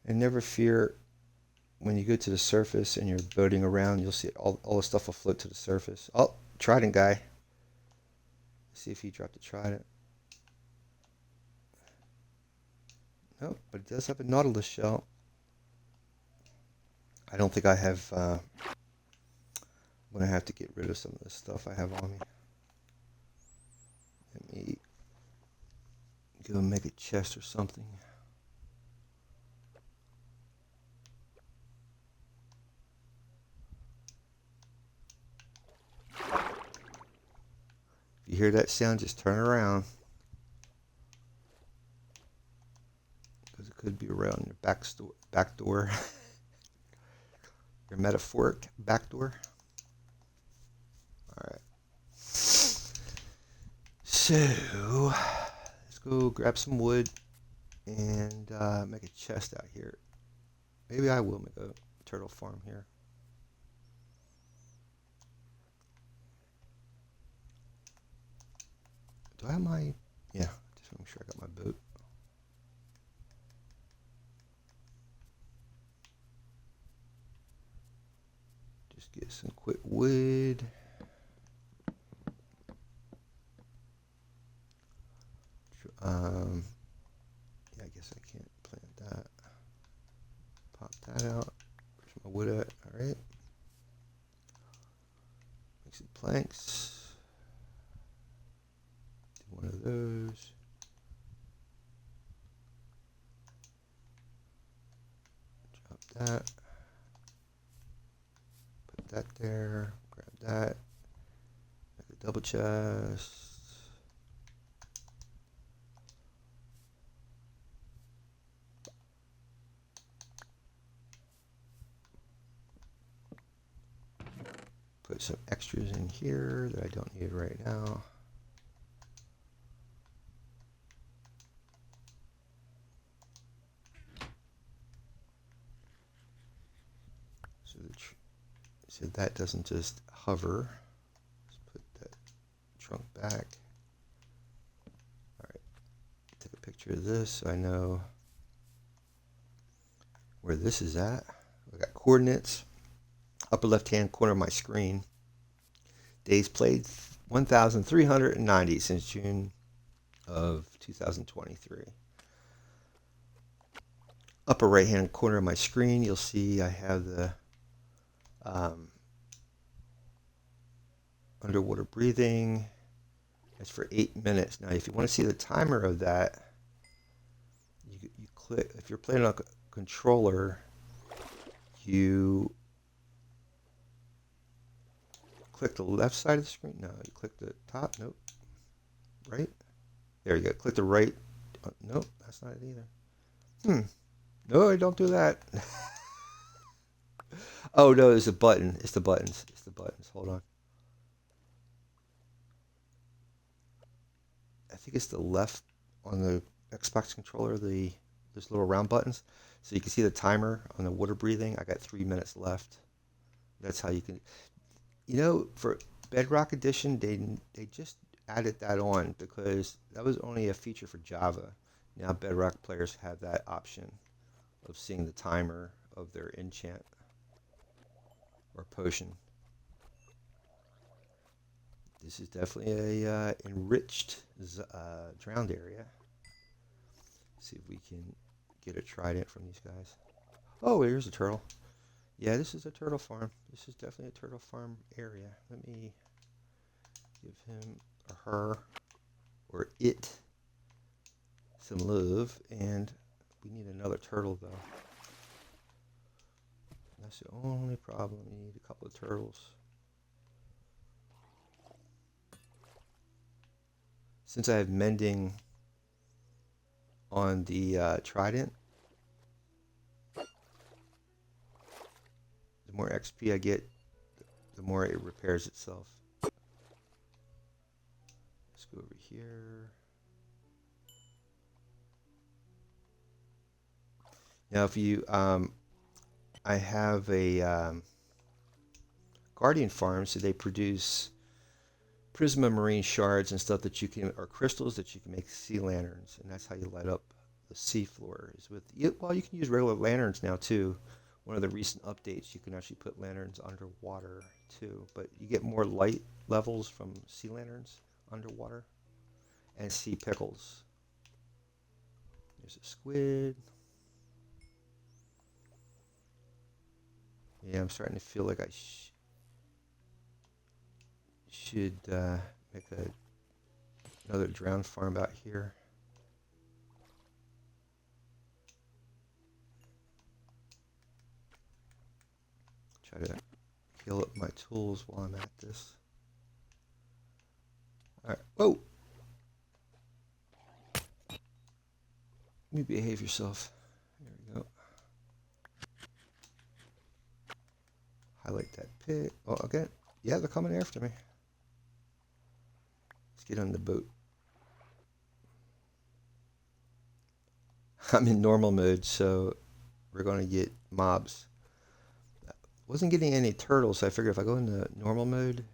And never fear, when you go to the surface and you're boating around, you'll see all the stuff will float to the surface. Oh, trident guy. Let's see if he dropped a trident. Nope, but it does have a nautilus shell. I don't think I have. I'm gonna have to get rid of some of the stuff I have on me. Let me go make a chest or something. If you hear that sound, just turn around. Because it could be around your back door. Your metaphoric back door. Alright. So, let's go grab some wood and make a chest out here. Maybe I will make a turtle farm here. Do I have my... Yeah, just make sure I got my boat. Just get some quick wood. Yeah, I guess I can't plant that. Pop that out. Where's my wood at? Alright. Make some planks. Do one of those. Drop that. Put that there. Grab that. Make a double chest. Put some extras in here that I don't need right now. So that doesn't just hover. Let's put that trunk back. Alright, take a picture of this so I know where this is at. I got coordinates. Upper left hand corner of my screen. Days played 1,390 since June of 2023. Upper right hand corner of my screen, you'll see I have the underwater breathing. That's for 8 minutes. Now, if you want to see the timer of that, you click. If you're playing on a controller, you click the left side of the screen. No, you click the top. Nope. Right. There you go. Click the right. Nope, that's not it either. No, don't do that. Oh no, there's a button. It's the buttons. It's the buttons. Hold on. I think it's the left on the Xbox controller. There's little round buttons, so you can see the timer on the water breathing. I got 3 minutes left. That's how you can. You know, for Bedrock Edition, they just added that on because that was only a feature for Java. Now Bedrock players have that option of seeing the timer of their enchant or potion. This is definitely a enriched drowned area. See if we can get a trident from these guys. Oh, here's a turtle. Yeah, this is a turtle farm. This is definitely a turtle farm area. Let me give him or her or it some love, and we need another turtle though. That's the only problem. We need a couple of turtles. Since I have mending on the trident, the more XP I get, the more it repairs itself. Let's go over here. Now, if you, I have a Guardian farm, so they produce prismarine shards and stuff that you can, or crystals that you can make sea lanterns, and that's how you light up the seafloor. Is with, well, you can use regular lanterns now too. One of the recent updates, you can actually put lanterns underwater too, but you get more light levels from sea lanterns underwater, and sea pickles. There's a squid. Yeah, I'm starting to feel like I should make another drowned farm out here. Try to heal up my tools while I'm at this. Alright, whoa! Let me behave yourself. There we go. Highlight that pit. Oh, okay. Yeah, they're coming after me. Let's get on the boat. I'm in normal mode, so we're going to get mobs. Wasn't getting any turtles, so I figured if I go into normal mode,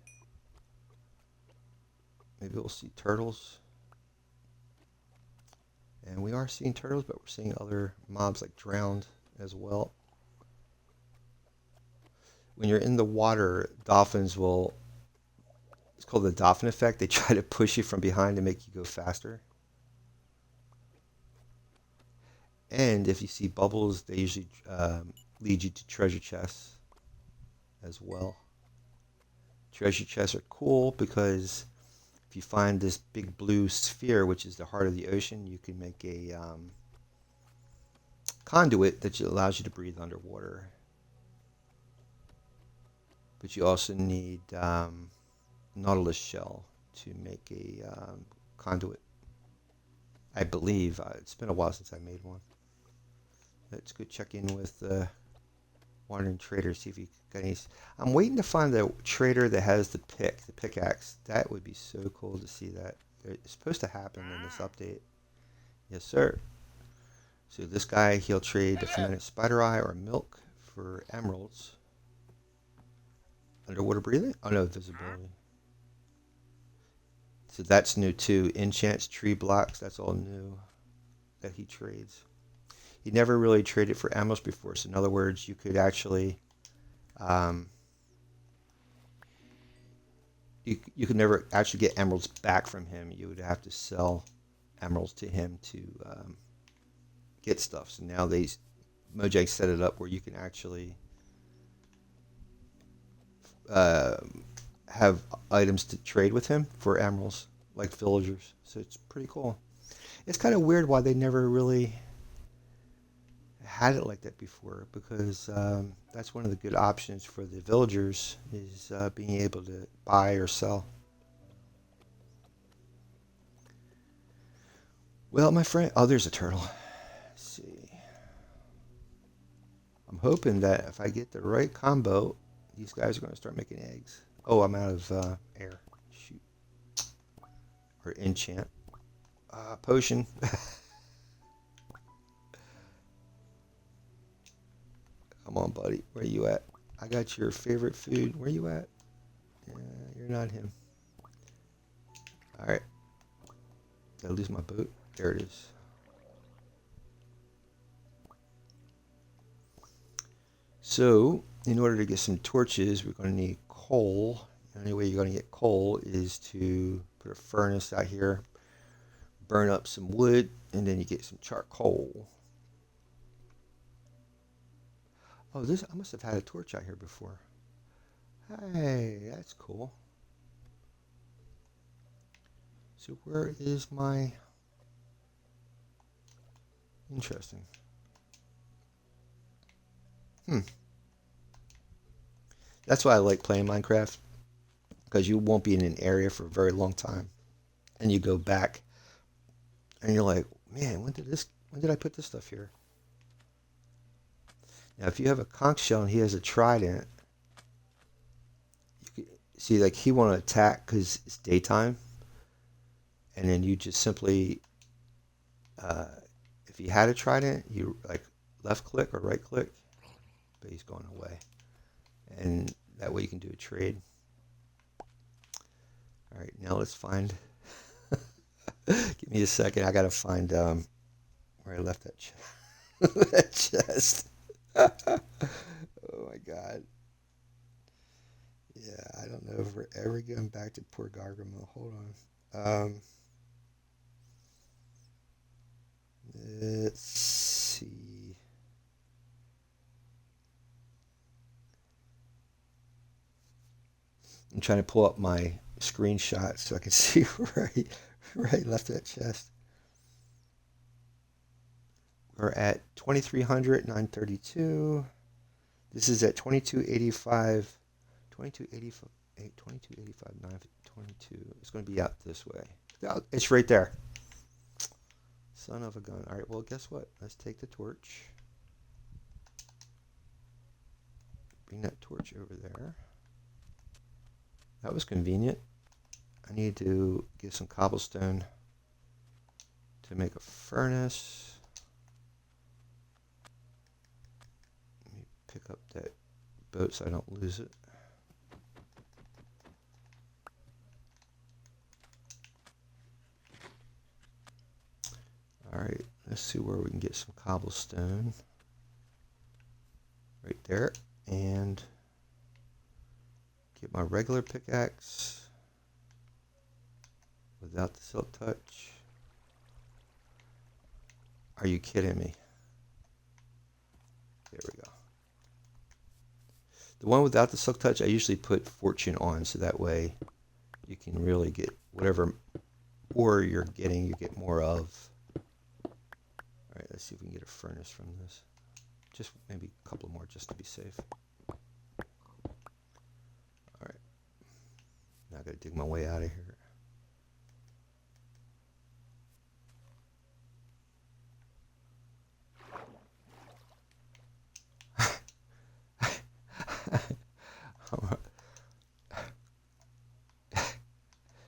maybe we'll see turtles. And we are seeing turtles, but we're seeing other mobs like drowned as well. When you're in the water, dolphins will, it's called the dolphin effect. They try to push you from behind to make you go faster. And if you see bubbles, they usually lead you to treasure chests as well. Treasure chests are cool because if you find this big blue sphere, which is the heart of the ocean, you can make a conduit that allows you to breathe underwater. But you also need nautilus shell to make a conduit. I believe. It's been a while since I made one. Let's go check in with the wandering trader, see if he got any. I'm waiting to find the trader that has the pickaxe. That would be so cool to see that. It's supposed to happen in this update. Yes, sir. So this guy, he'll trade a fermented spider eye or milk for emeralds. Underwater breathing? Oh no, visibility. So that's new too. Enchants, tree blocks, that's all new that he trades. He never really traded for emeralds before. So in other words, you could actually, you could never actually get emeralds back from him. You would have to sell emeralds to him to get stuff. So now Mojang set it up where you can actually have items to trade with him for emeralds, like villagers. So it's pretty cool. It's kind of weird why they never really had it like that before, because that's one of the good options for the villagers is being able to buy or sell. Well, my friend, oh, there's a turtle. Let's see. I'm hoping that if I get the right combo, these guys are going to start making eggs. Oh, I'm out of air. Shoot. Or enchant. Potion. Come on, buddy. Where you at? I got your favorite food. Where you at? Yeah, you're not him. Alright. Did I lose my boat? There it is. So, in order to get some torches, we're going to need coal The only way you're going to get coal is to put a furnace out here, burn up some wood, and then you get some charcoal. Oh, this I must have had a torch out here before. Hey, that's cool. So where is my... Interesting. That's why I like playing Minecraft, because you won't be in an area for a very long time. And you go back and you're like, man, when did I put this stuff here? Now, if you have a conch shell and he has a trident, you can see like he want to attack because it's daytime, and then you just simply, uh, if he had a trident, you like left click or right click, but he's going away, and that way you can do a trade. All right, now let's find. Give me a second. I gotta find where I left that that chest. Oh my god. Yeah, I don't know if we're ever going back to poor Gargamel. Hold on. Let's see. I'm trying to pull up my screenshot so I can see where I left that chest. We're at 2300, 932. This is at 2285, 2285, 2285, 922. It's going to be out this way. It's right there. Son of a gun. All right, well, guess what? Let's take the torch. Bring that torch over there. That was convenient. I need to get some cobblestone to make a furnace. Let me pick up that boat so I don't lose it. All right, let's see where we can get some cobblestone. Right there. And get my regular pickaxe without the silk touch. Are you kidding me? There we go. The one without the silk touch, I usually put fortune on, so that way you can really get whatever ore you're getting, you get more of. All right, let's see if we can get a furnace from this. Just maybe a couple more just to be safe. All right. Now I gotta dig my way out of here.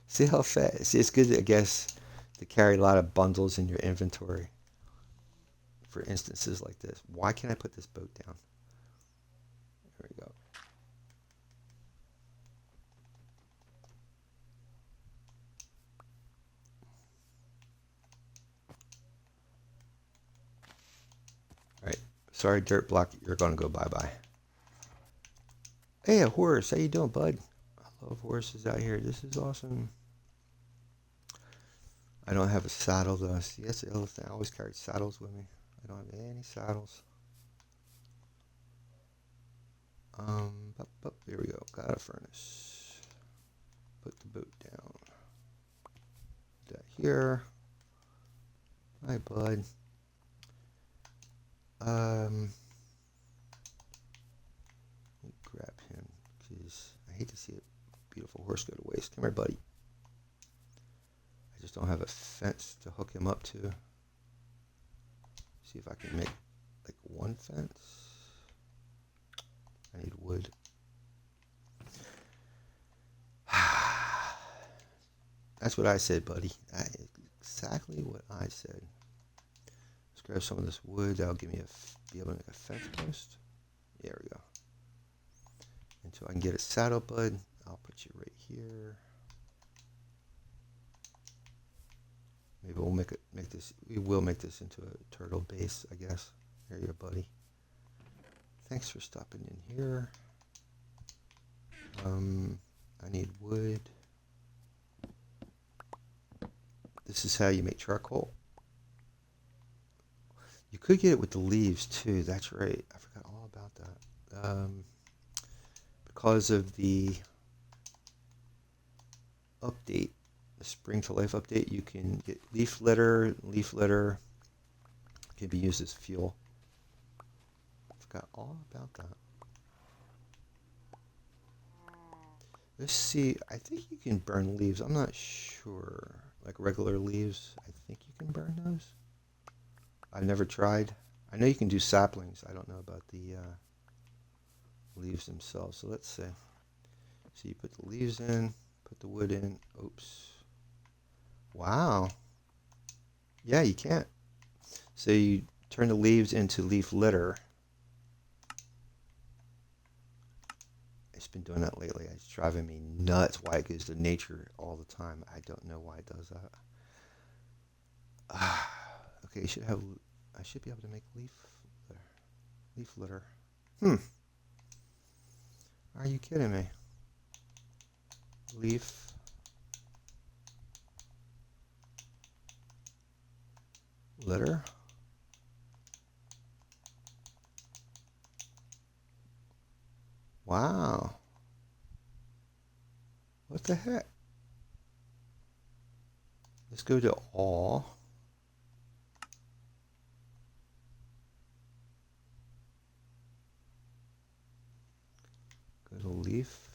See how fast? See, it's good, I guess, to carry a lot of bundles in your inventory for instances like this. Why can't I put this boat down? There we go. All right. Sorry, dirt block. You're gonna go bye-bye. Hey, a horse. How you doing, bud? I love horses out here. This is awesome. I don't have a saddle though. See, that's the other thing. I always carry saddles with me. I don't have any saddles. Here we go. Got a furnace. Put the boat down. Put that here. Hi, bud. Let me grab him because I hate to see a beautiful horse go to waste. Come here, buddy. I just don't have a fence to hook him up to. See if I can make like one fence. I need wood. That's what I said, buddy. That is exactly what I said. Let's grab some of this wood. That'll give me be able to make a fence post. There we go. Until I can get a saddle, bud, I'll put you right here. Maybe we'll make this. We will make this into a turtle base, I guess. Here you go, buddy. Thanks for stopping in here. I need wood. This is how you make charcoal. You could get it with the leaves too. That's right. I forgot all about that. Because of the update, the Spring to Life update, you can get leaf litter. Leaf litter can be used as fuel. I forgot all about that. Let's see. I think you can burn leaves. I'm not sure. Like regular leaves, I think you can burn those. I've never tried. I know you can do saplings. I don't know about the leaves themselves. So let's see. So you put the leaves in, put the wood in. Oops. Wow. Yeah, you can't. So you turn the leaves into leaf litter. It's been doing that lately. It's driving me nuts why it goes to nature all the time. I don't know why it does that. Okay, I should be able to make leaf litter. Leaf litter. Are you kidding me? Leaf litter? Wow. What the heck? Let's go to all. Go to leaf.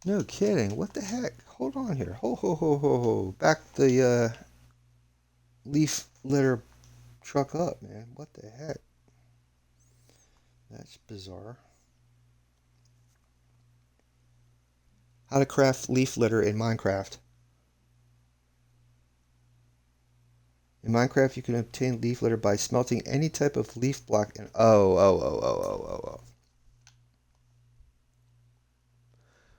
No kidding. What the heck? Hold on here. Ho, ho, ho, ho, ho. Back the leaf litter truck up, man. What the heck? That's bizarre. How to craft leaf litter in Minecraft. In Minecraft, you can obtain leaf litter by smelting any type of leaf block and oh.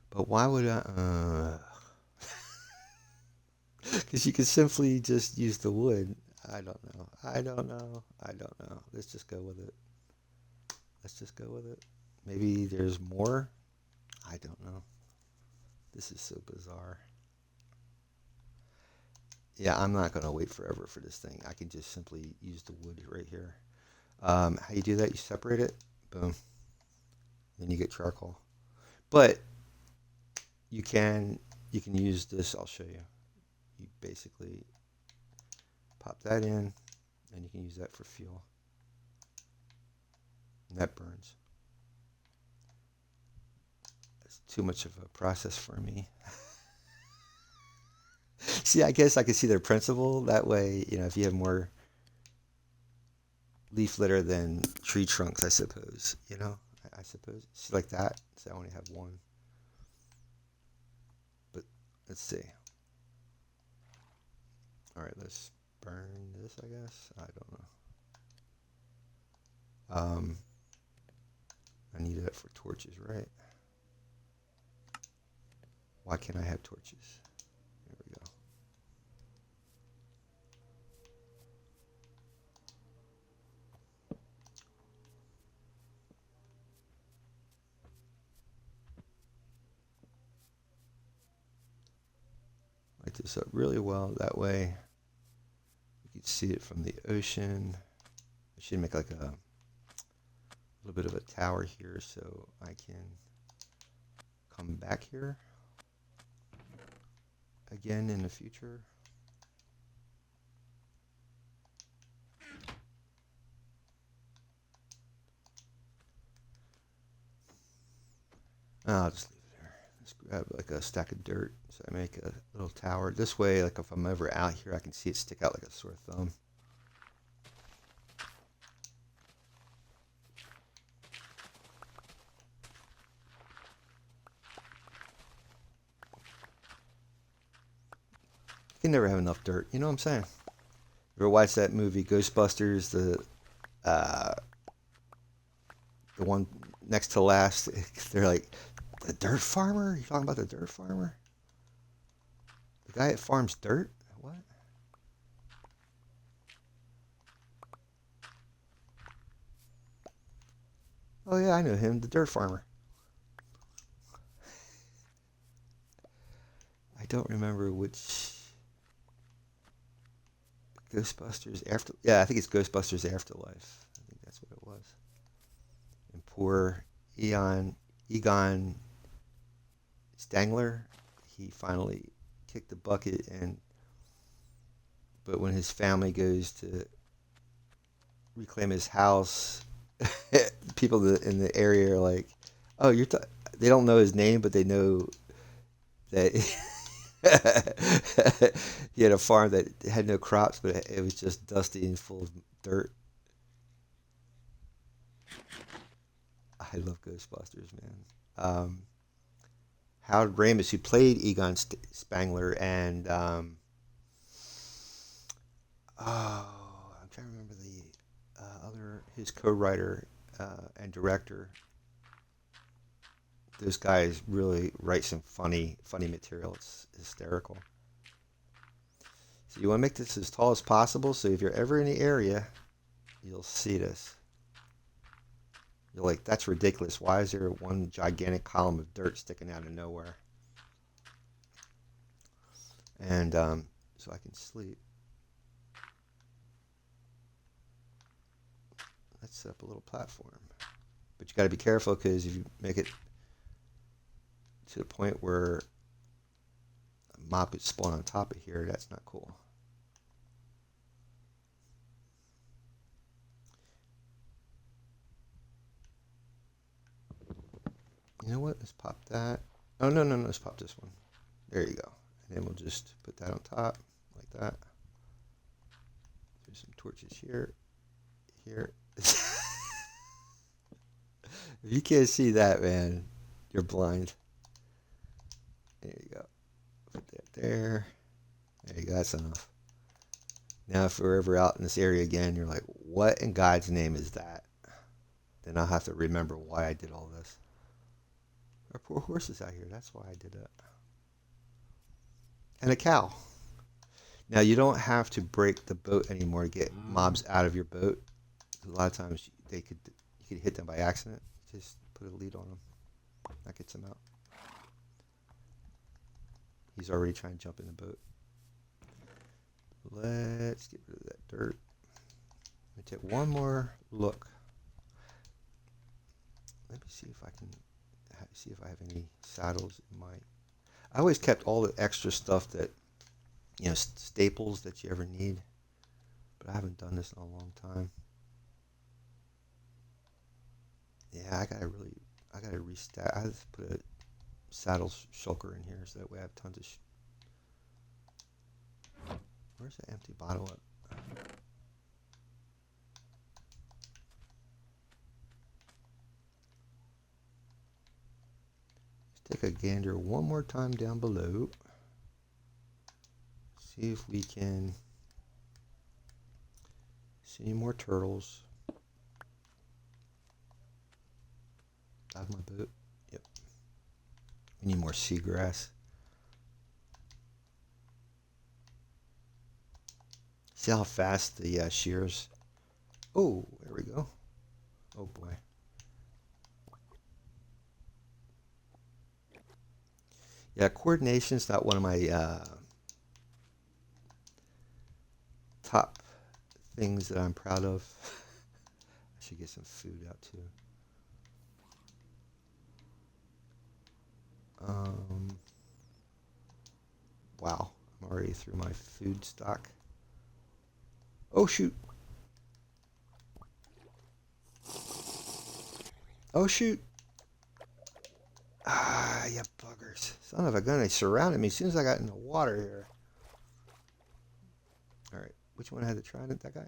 But why would I? Because you could simply just use the wood. I don't know. Let's just go with it. Maybe there's more. I don't know. This is so bizarre. Yeah, I'm not going to wait forever for this thing. I can just simply use the wood right here. How you do that, you separate it. Boom. Then you get charcoal. But you can use this. I'll show you. You basically pop that in, and you can use that for fuel. And that burns. It's too much of a process for me. See, I guess I could see their principle. That way, if you have more leaf litter than tree trunks, I suppose, I suppose. See, like that. So I only have one. But let's see. All right, let's burn this, I guess. I don't know. I need that for torches, right? Why can't I have torches? There we go. Light this up really well. That way you can see it from the ocean. I should make like a little bit of a tower here so I can come back here again in the future. I'll just leave it there. Let's grab like a stack of dirt so I make a little tower. This way, like if I'm ever out here, I can see it stick out like a sore thumb. You can never have enough dirt. You know what I'm saying? You ever watch that movie Ghostbusters? The one next to last. They're like, the dirt farmer? You talking about the dirt farmer? The guy that farms dirt? What? Oh yeah, I know him, the dirt farmer. I don't remember which Ghostbusters After. Yeah, I think it's Ghostbusters Afterlife. I think that's what it was. And poor Egon Stangler, he finally kicked the bucket, and but when his family goes to reclaim his house, people in the area are like, "Oh, they don't know his name, but they know that he had a farm that had no crops, but it was just dusty and full of dirt." I love Ghostbusters, man. Um, Howard Ramis, who played Egon Spangler, and I'm trying to remember the other his co-writer and director. Those guys really write some funny material. It's hysterical. So you want to make this as tall as possible. So if you're ever in the area, you'll see this. You're like, that's ridiculous. Why is there one gigantic column of dirt sticking out of nowhere? And so I can sleep. Let's set up a little platform. But you got to be careful because if you make it to the point where a mob could spawn on top of here, that's not cool. You know what? Let's pop that. Oh, no, no, no. Let's pop this one. There you go. And then we'll just put that on top like that. There's some torches here. Here. If you can't see that, man, you're blind. There you go. Put that there. There you go. That's enough. Now, if we're ever out in this area again, you're like, what in God's name is that? Then I'll have to remember why I did all this. Our poor horses out here. That's why I did that. And a cow. Now, you don't have to break the boat anymore to get mobs out of your boat. A lot of times you could hit them by accident. Just put a lead on them. That gets him out. He's already trying to jump in the boat. Let's get rid of that dirt. Let me take one more look. Let me see if I can see if I have any saddles in my. I always kept all the extra stuff that, staples that you ever need, but I haven't done this in a long time. Yeah, I gotta restack. I have to put a saddle shulker in here so that way I have tons of. Where's that empty bottle at? Let's take a gander one more time down below. See if we can see any more turtles. Out of my boat. Yep. We need more seagrass. See how fast the shears. Oh, there we go. Oh boy. Yeah, coordination's not one of my top things that I'm proud of. I should get some food out too. Wow, I'm already through my food stock. Oh shoot. Oh shoot. Ah, you buggers. Son of a gun, they surrounded me as soon as I got in the water here. Alright, which one had the trident? That guy?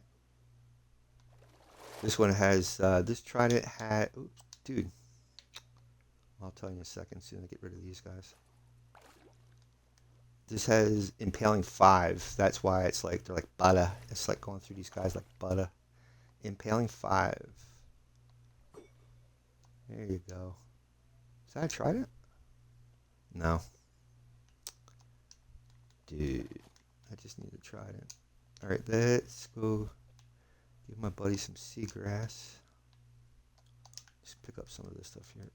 This one has, this trident had, oops, dude. I'll tell you in a second, soon to get rid of these guys. This has impaling 5. That's why it's like, they're like butter. It's like going through these guys like butter. Impaling 5. There you go. Is that a trident? No. Dude, I just need a trident. Alright, let's go give my buddy some seagrass. Just pick up some of this stuff here.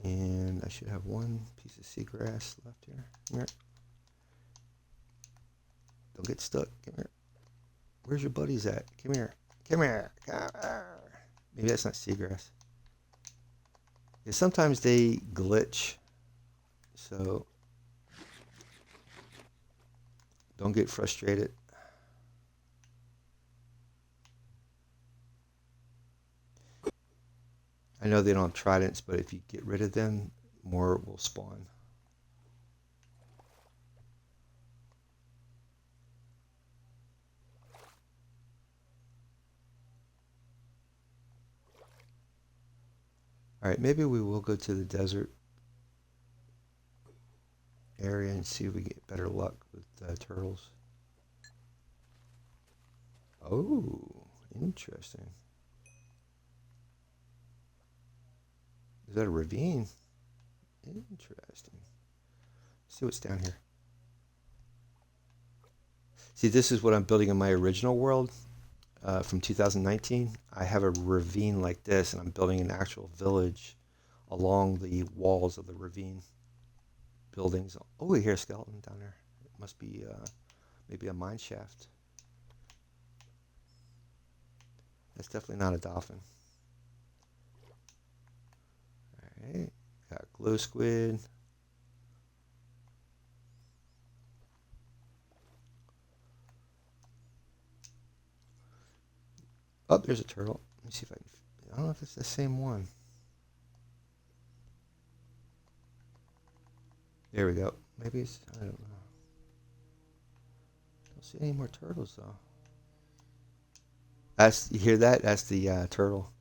And I should have one piece of seagrass left here. Come here. Don't get stuck. Come here. Where's your buddies at? Come here. Come here. Come here. Maybe that's not seagrass. Yeah, sometimes they glitch. So don't get frustrated. I know they don't have tridents, but if you get rid of them, more will spawn. All right, maybe we will go to the desert area and see if we get better luck with turtles. Oh, interesting. Is that a ravine? Interesting. Let's see what's down here. See, this is what I'm building in my original world from 2019. I have a ravine like this, and I'm building an actual village along the walls of the ravine buildings. Oh, we hear a skeleton down there. It must be maybe a mine shaft. That's definitely not a dolphin. Alright, got glow squid. Oh, there's a turtle. Let me see if I can. I don't know if it's the same one. There we go. Maybe it's. I don't know. Don't see any more turtles though. That's, you hear that? That's the turtle.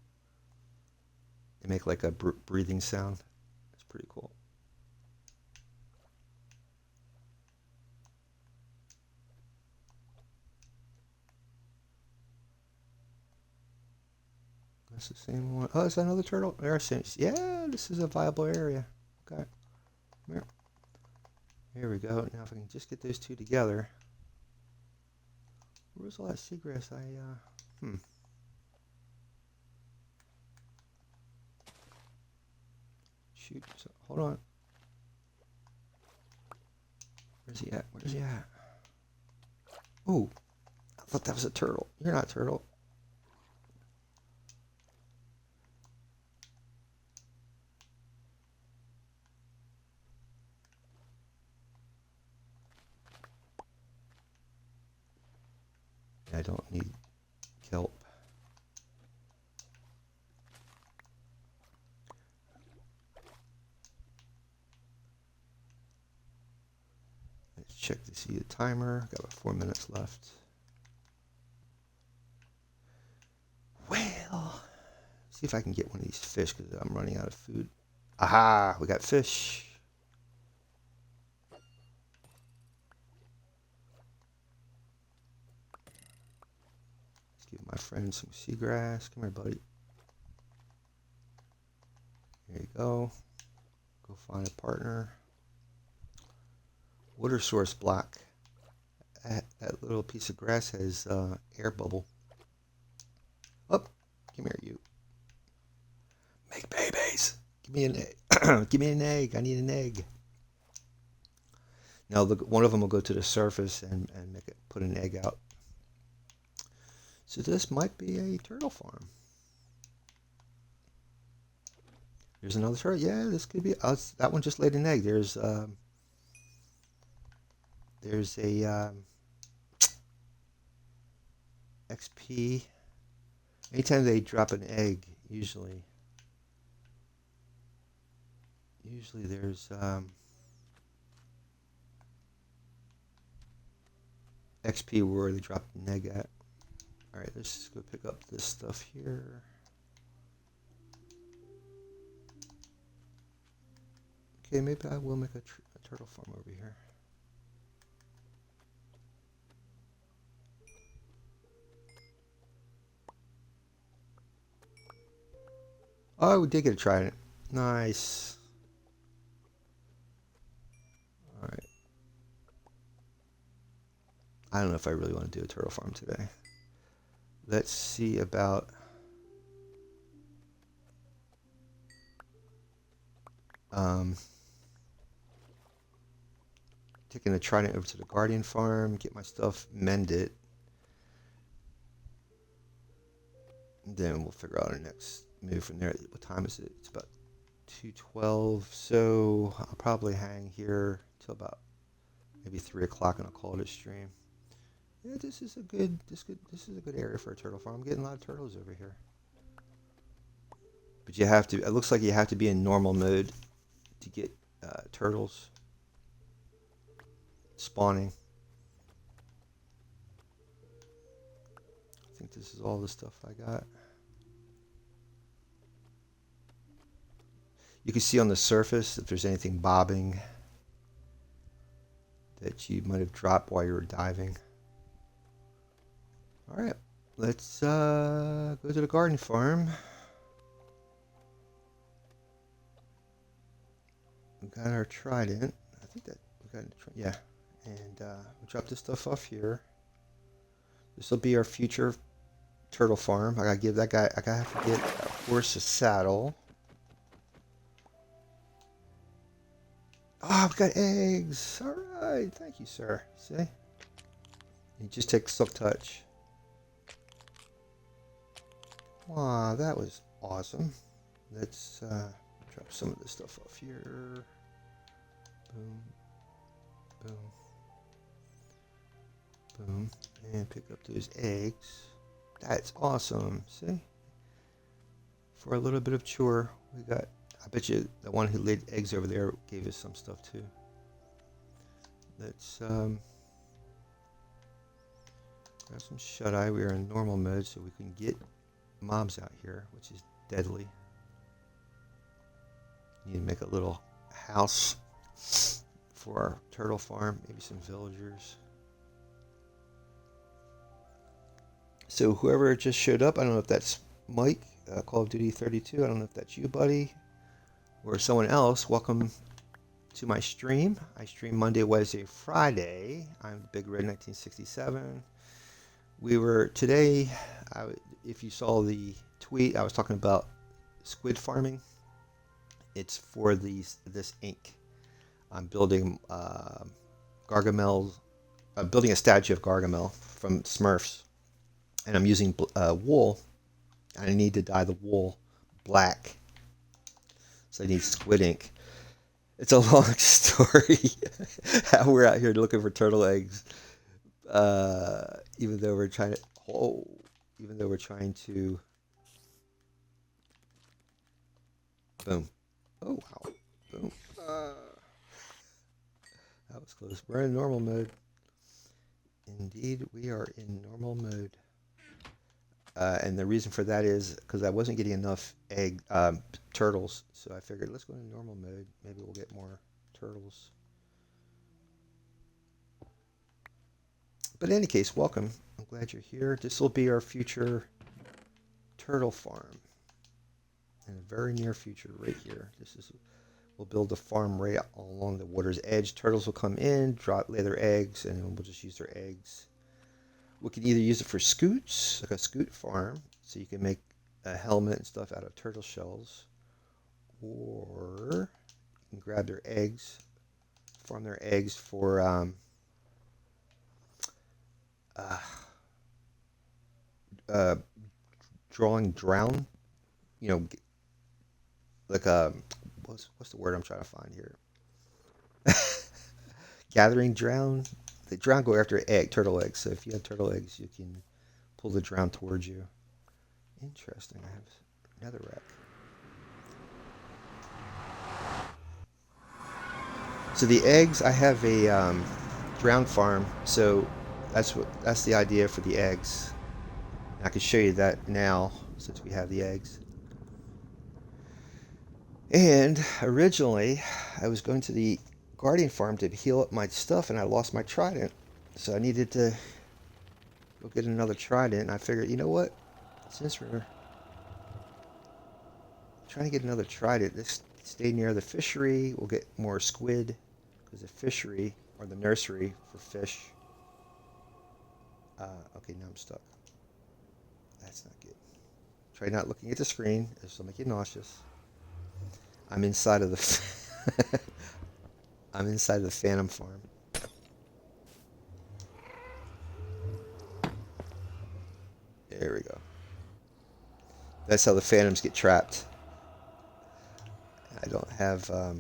They make like a breathing sound. It's pretty cool. That's the same one. Oh, is that another turtle? Yeah, this is a viable area. Okay. Come here. Here we go. Now if I can just get those two together. Where's all that seagrass? Shoot. So, hold on. Where's he at? Where's he at? Oh, I thought that was a turtle. You're not a turtle. I don't need kelp. Let's check to see the timer. Got about 4 minutes left. Well, see if I can get one of these fish because I'm running out of food. Aha! We got fish. Let's give my friend some seagrass. Come here, buddy. There you go. Go find a partner. Water source block. That little piece of grass has air bubble. Up, come here, you. Make babies. Give me an egg. Give me an egg. I need an egg. Now, one of them will go to the surface and make it, put an egg out. So this might be a turtle farm. There's another turtle. Yeah, this could be. That one just laid an egg. There's a XP. Anytime they drop an egg, usually there's XP where they drop an egg at. All right, let's just go pick up this stuff here. Okay, maybe I will make a turtle farm over here. Oh, we did get a trident. Nice. All right. I don't know if I really want to do a turtle farm today. Let's see about taking a trident over to the Guardian farm, get my stuff mended. Then we'll figure out our next move from there. What time is it? It's about 2:12. So I'll probably hang here till about maybe 3 o'clock, and I'll call it a stream. Yeah, this is a good area for a turtle farm. I'm getting a lot of turtles over here. But you have to. It looks like you have to be in normal mode to get turtles spawning. I think this is all the stuff I got. You can see on the surface if there's anything bobbing that you might have dropped while you were diving. All right, let's go to the garden farm. We got our trident. I think that we got yeah, and we'll drop this stuff off here. This will be our future turtle farm. I gotta give that guy. I gotta have to get a horse a saddle. Oh, we got eggs. All right, thank you, sir. See, you just take silk touch. Wow, that was awesome. Let's drop some of this stuff off here. Boom, boom, boom, and pick up those eggs. That's awesome. See, for a little bit of chore, we got. I bet you the one who laid eggs over there gave us some stuff too. Let's grab some shut-eye. We are in normal mode, so we can get mobs out here, which is deadly. Need to make a little house for our turtle farm, maybe some villagers. So whoever just showed up, I don't know if that's Mike, Call of Duty 32. I don't know if that's you, buddy, or someone else. Welcome to my stream. I stream Monday, Wednesday, Friday. I'm Big Red 1967. We were today, if you saw the tweet, I was talking about squid farming. It's for this ink. I'm building building a statue of Gargamel from Smurfs, and I'm using wool. And I need to dye the wool black, so I need squid ink. It's a long story how we're out here looking for turtle eggs, even though we're trying to. Boom. Oh wow. Boom. That was close. We're in normal mode. Indeed, we are in normal mode. And the reason for that is because I wasn't getting enough turtles, so I figured let's go into normal mode. Maybe we'll get more turtles. But in any case, welcome. I'm glad you're here. This will be our future turtle farm in the very near future, right here. We'll build a farm right along the water's edge. Turtles will come in, lay their eggs, and we'll just use their eggs. We can either use it for scoots, like a scoot farm, so you can make a helmet and stuff out of turtle shells, or you can grab their eggs, farm their eggs for drawing drown, like what's the word I'm trying to find here? Gathering drown. The drown go after turtle eggs. So if you have turtle eggs, you can pull the drown towards you. Interesting. I have another rack. So the eggs, I have a drown farm. So that's the idea for the eggs. And I can show you that now since we have the eggs. And originally, I was going to the Guardian farm to heal up my stuff, and I lost my trident, so I needed to go get another trident. And I figured, you know what, since we're trying to get another trident, let's stay near the fishery. We'll get more squid, because the fishery, or the nursery for fish, Okay, now I'm stuck. That's not good. Try not looking at the screen. This will make you nauseous. I'm inside of the. I'm inside of the Phantom farm. There we go. That's how the Phantoms get trapped. I don't have. I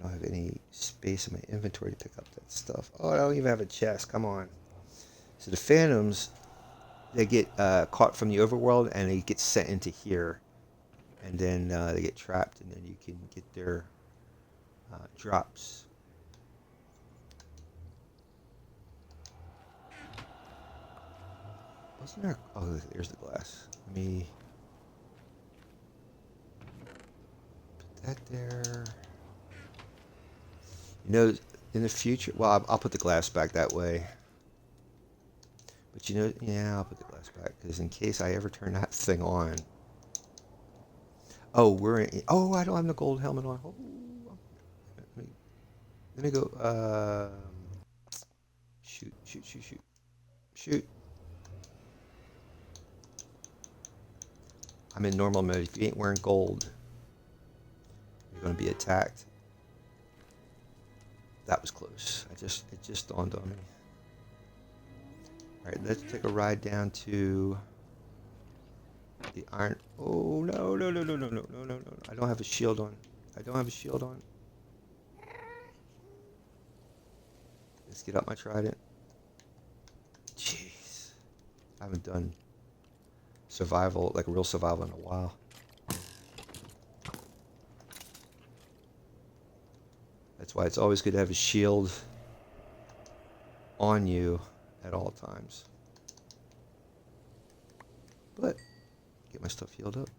don't have any space in my inventory to pick up that stuff. Oh, I don't even have a chest. Come on. So the Phantoms, they get caught from the overworld and they get sent into here, and then they get trapped, and then you can get their drops. Wasn't there? Oh, there's the glass. Let me put that there. You know, in the future, well, I'll put the glass back that way. But you know, yeah, I'll put the glass back because in case I ever turn that thing on. Oh, we're in. Oh, I don't have the gold helmet on. Oh, let me go. Shoot, shoot, shoot, shoot, shoot. I'm in normal mode. If you ain't wearing gold, you're gonna be attacked. That was close. It just dawned on me. All right, let's take a ride down to the iron. Oh no, no, no, no, no, no, no, no, no! I don't have a shield on. I don't have a shield on. Let's get up my trident. Jeez, I haven't done survival, like real survival, in a while. That's why it's always good to have a shield on you at all times. But get my stuff healed up.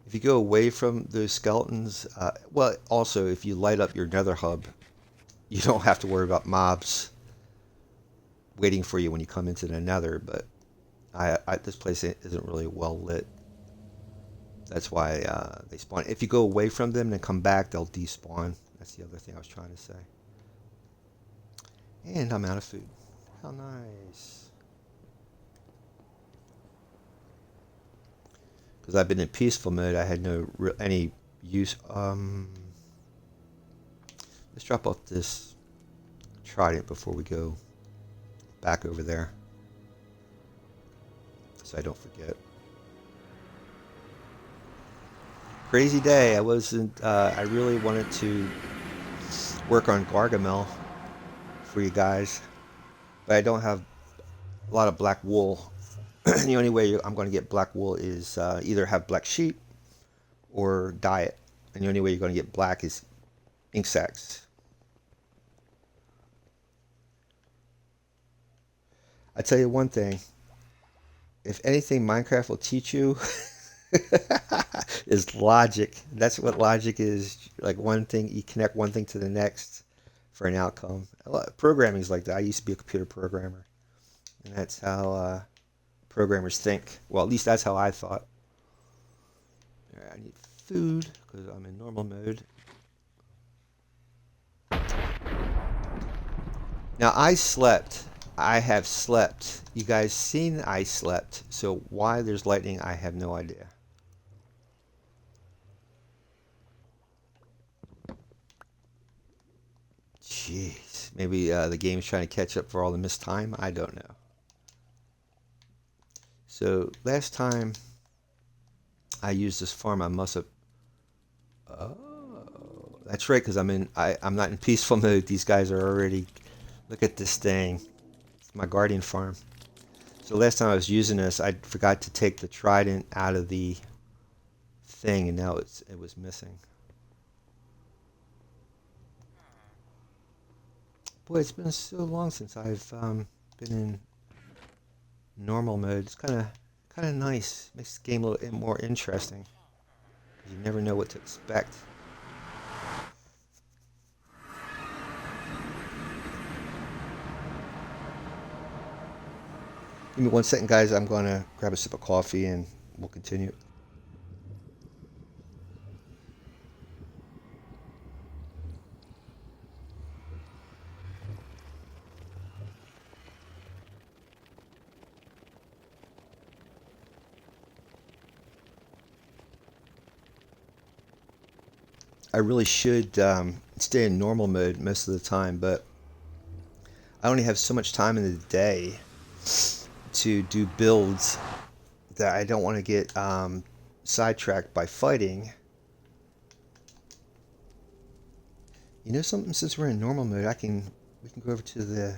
If you go away from those skeletons, well, also if you light up your nether hub, you don't have to worry about mobs waiting for you when you come into the nether. But this place isn't really well lit. That's why they spawn. If you go away from them and come back, they'll despawn. That's the other thing I was trying to say. And I'm out of food. How nice. Because I've been in peaceful mode, I had any use. Let's drop off this trident before we go back over there, so I don't forget. Crazy day. I wasn't. I really wanted to work on Gargamel for you guys, but I don't have a lot of black wool. The only way I'm going to get black wool is either have black sheep or dye it. And the only way you're going to get black is ink sacs. I tell you one thing. If anything Minecraft will teach you is logic. That's what logic is. Like one thing, you connect one thing to the next for an outcome. Programming is like that. I used to be a computer programmer. And that's how programmers think. Well, at least that's how I thought. All right, I need food because I'm in normal mode. Now I slept. I have slept. You guys seen I slept. So why there's lightning, I have no idea. Jeez. Maybe the game's trying to catch up for all the missed time. I don't know. So last time I used this farm, I must have. Oh, that's right, because I'm not in peaceful mode. These guys are already. Look at this thing. It's my guardian farm. So last time I was using this, I forgot to take the trident out of the thing, and now it was missing. Boy, it's been so long since I've been in normal mode. It's kind of nice. Makes the game a little more interesting. You never know what to expect. Give me 1 second, guys. I'm going to grab a sip of coffee and we'll continue. I really should stay in normal mode most of the time, but I only have so much time in the day to do builds that I don't want to get sidetracked by fighting. You know something? Since we're in normal mode, we can go over to the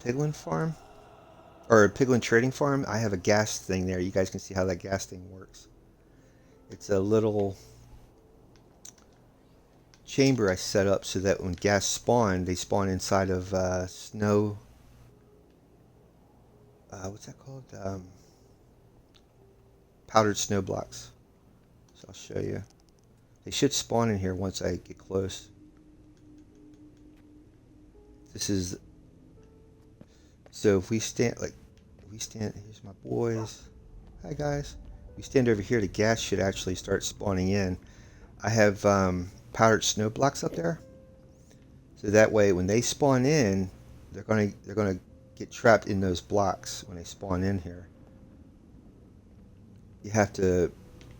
piglin farm or piglin trading farm. I have a gas thing there. You guys can see how that gas thing works. It's a little chamber I set up so that when gas spawn, they spawn inside of snow. What's that called? Powdered snow blocks. So I'll show you. They should spawn in here once I get close. This is so if we stand here's my boys. Hi guys. We stand over here, the gas should actually start spawning in. I have powdered snow blocks up there. So that way when they spawn in, they're gonna get trapped in those blocks when they spawn in here. You have to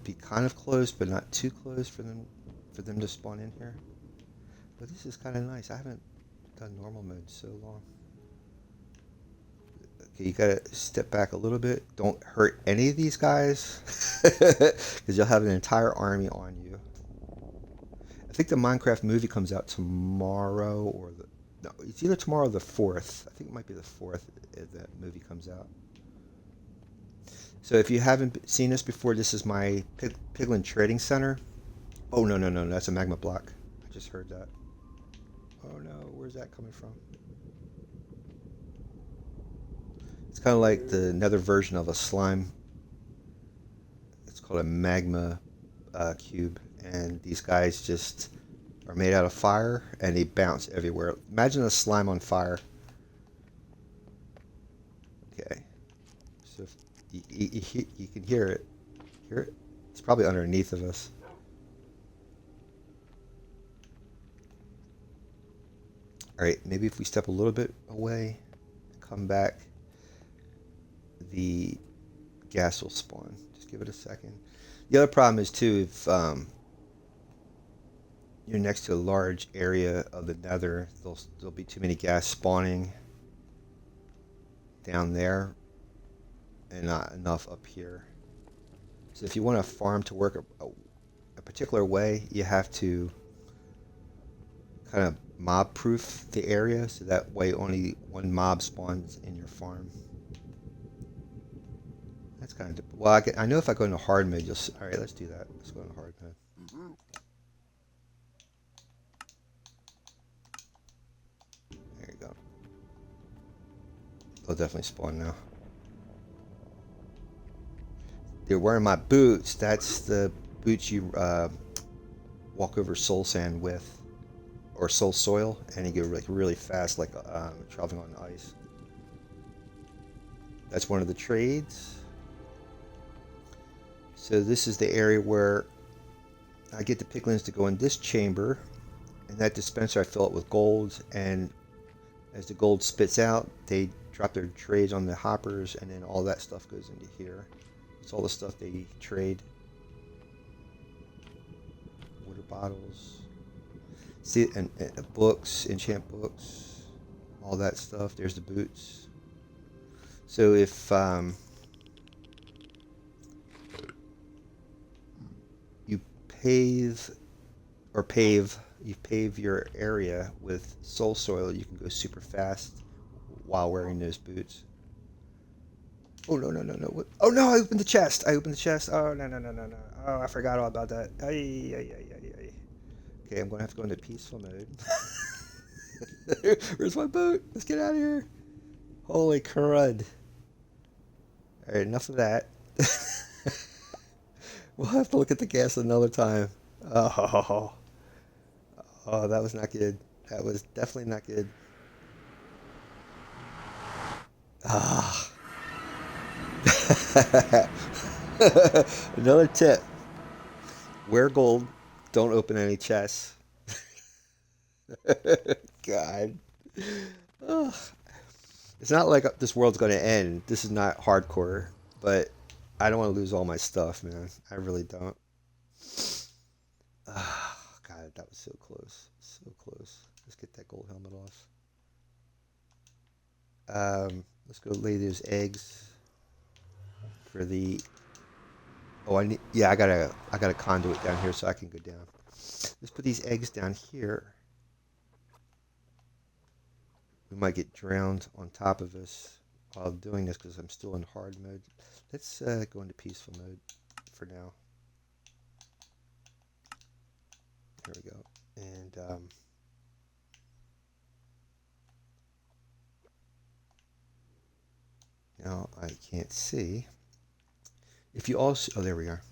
be kind of close, but not too close for them to spawn in here. But this is kind of nice. I haven't done normal mode so long. Okay, you gotta step back a little bit. Don't hurt any of these guys, because you'll have an entire army on you. I think the Minecraft movie comes out tomorrow, or no, it's either tomorrow or the 4th. I think it might be the 4th that movie comes out. So if you haven't seen this before, this is my Piglin Trading Center. Oh, no, that's a magma block. I just heard that. Oh no, where's that coming from? It's kind of like the nether version of a slime. It's called a magma cube. And these guys just are made out of fire and they bounce everywhere. Imagine a slime on fire. Okay. So if you can hear it. Hear it? It's probably underneath of us. Alright, maybe if we step a little bit away, come back, the gas will spawn. Just give it a second. The other problem is too, if you're next to a large area of the nether, there'll be too many gas spawning down there and not enough up here. So if you want a farm to work a particular way, you have to kind of mob proof the area so that way only one mob spawns in your farm. That's kind of well, I know if I go into hard mode, all right, let's do that. Let's go into hard mode. There you go. They'll definitely spawn now. They're wearing my boots. That's the boots you walk over soul sand with, or soul soil, and you go like really fast, like traveling on ice. That's one of the trades. So this is the area where I get the piglins to go in this chamber, and that dispenser I fill it with gold, and as the gold spits out, they drop their trades on the hoppers, and then all that stuff goes into here. It's all the stuff they trade. Water bottles. See, and books, enchant books, all that stuff. There's the boots. So if you pave your area with soul soil, you can go super fast while wearing those boots. Oh no. What? Oh no, I opened the chest. Oh no. Oh, I forgot all about that. Ay. Okay, I'm gonna have to go into peaceful mode. Where's my boat? Let's get out of here. Holy crud. Alright, enough of that. We'll have to look at the gas another time. Oh, that was not good. That was definitely not good. Ah. Another tip. Wear gold. Don't open any chests. God. Ugh. It's not like this world's going to end. This is not hardcore. But I don't want to lose all my stuff, man. I really don't. that was so close. So close. Let's get that gold helmet off. Let's go lay those eggs for the. Oh, I need. Yeah, I got a conduit down here so I can go down. Let's put these eggs down here. We might get drowned on top of us while doing this because I'm still in hard mode. Let's go into peaceful mode for now. There we go. And now I can't see. If you also, oh, there we are.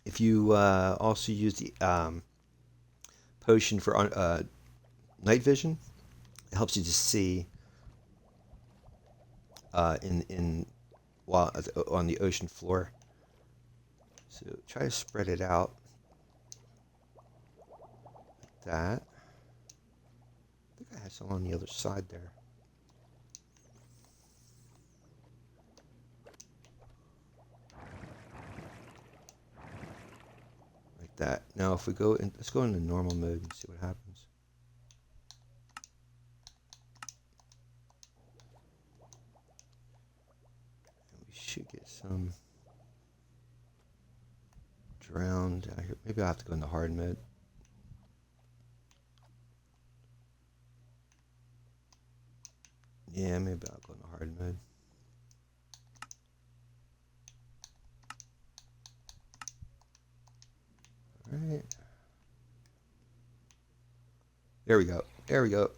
If you also use the potion for night vision, it helps you to see in while on the ocean floor. So try to spread it out like that. I think I had some on the other side there. Like that. Now if we go in, let's go into normal mode and see what happens. And we should get some drowned out here. Maybe I'll have to go into hard mode. Yeah, maybe I'll go into hard mode. Alright. There we go. There we go.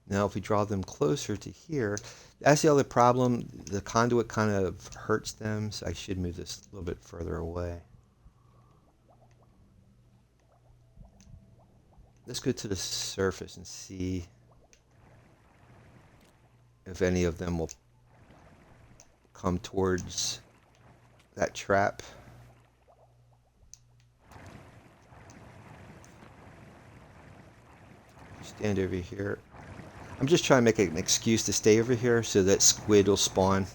Now if we draw them closer to here, that's the other problem. The conduit kind of hurts them, so I should move this a little bit further away. Let's go to the surface and see if any of them will come towards that trap. Stand over here. I'm just trying to make an excuse to stay over here so that squid will spawn.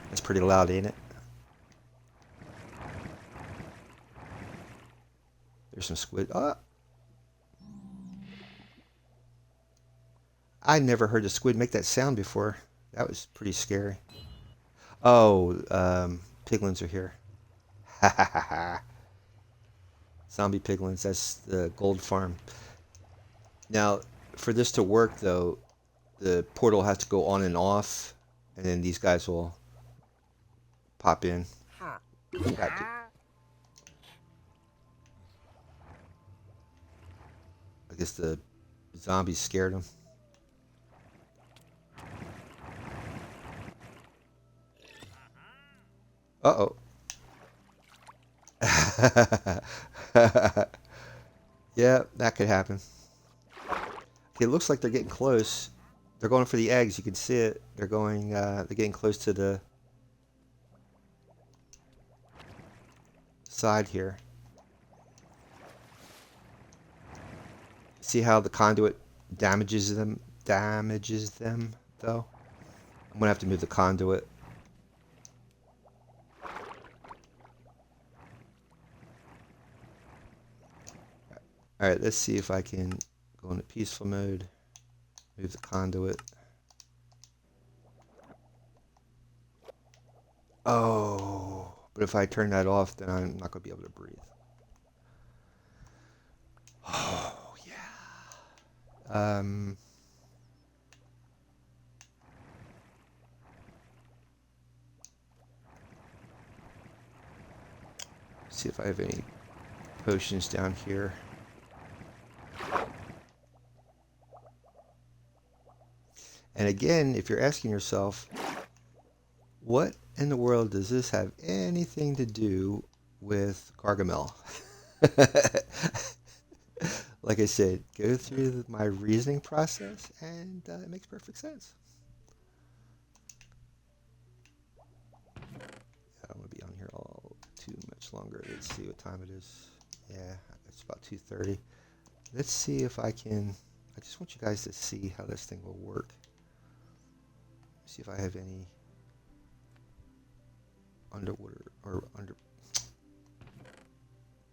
That's pretty loud, ain't it? There's some squid. Ah! I never heard a squid make that sound before. That was pretty scary. Oh, piglins are here. Ha ha ha ha. Zombie piglins, that's the gold farm. Now, for this to work though, the portal has to go on and off, and then these guys will pop in. Gotcha. I guess the zombies scared them. Uh-oh. Yeah, that could happen. Okay, it looks like they're getting close. They're going for the eggs. You can see it. They're going. They're getting close to the side here. See how the conduit damages them? Damages them, though. I'm gonna have to move the conduit. All right, let's see if I can go into peaceful mode. Move the conduit. Oh, but if I turn that off, then I'm not going to be able to breathe. Oh, yeah. See if I have any potions down here. And again, if you're asking yourself, what in the world does this have anything to do with Gargamel? Like I said, go through my reasoning process, and it makes perfect sense. I don't want to be on here all too much longer. Let's see what time it is. Yeah, it's about 2:30. Let's see if I can. I just want you guys to see how this thing will work. See if I have any underwater or under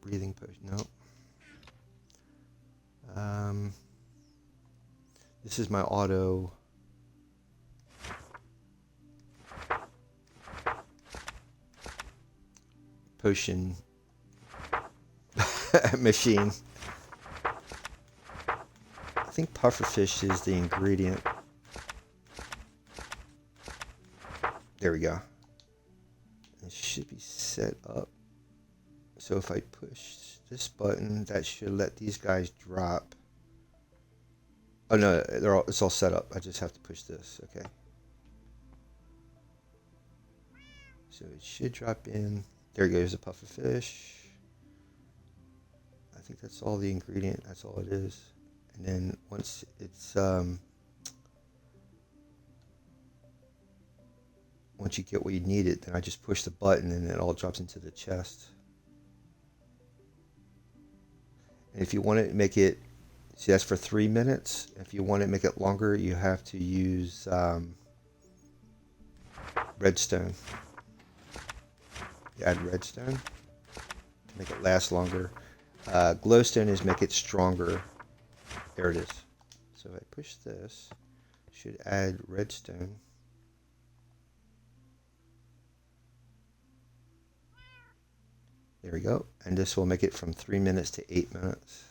breathing potion. Nope. Um, this is my auto potion machine. I think pufferfish is the ingredient. There we go. It should be set up. So if I push this button, that should let these guys drop. Oh no, it's all set up. I just have to push this. Okay. So it should drop in. There goes a pufferfish. I think that's all the ingredient. That's all it is. And then once it's once you get what you needed, then I just push the button and it all drops into the chest. And if you want to make it, see, that's for 3 minutes. If you want to make it longer, you have to use redstone. You add redstone to make it last longer. Glowstone is make it stronger. There it is. So if I push this, should add redstone. There we go. And this will make it from 3 minutes to 8 minutes.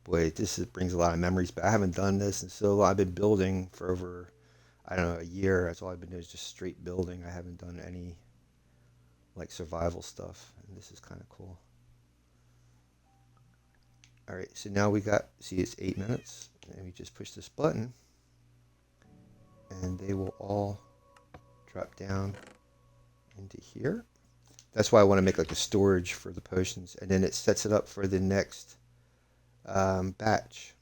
Boy, brings a lot of memories back. I haven't done this, and so I've been building for over, I don't know, a year. That's all I've been doing is just straight building. I haven't done any like survival stuff, and this is kind of cool. All right, so now we got, see, it's 8 minutes, and we just push this button, and they will all drop down into here. That's why I want to make like a storage for the potions, and then it sets it up for the next batch.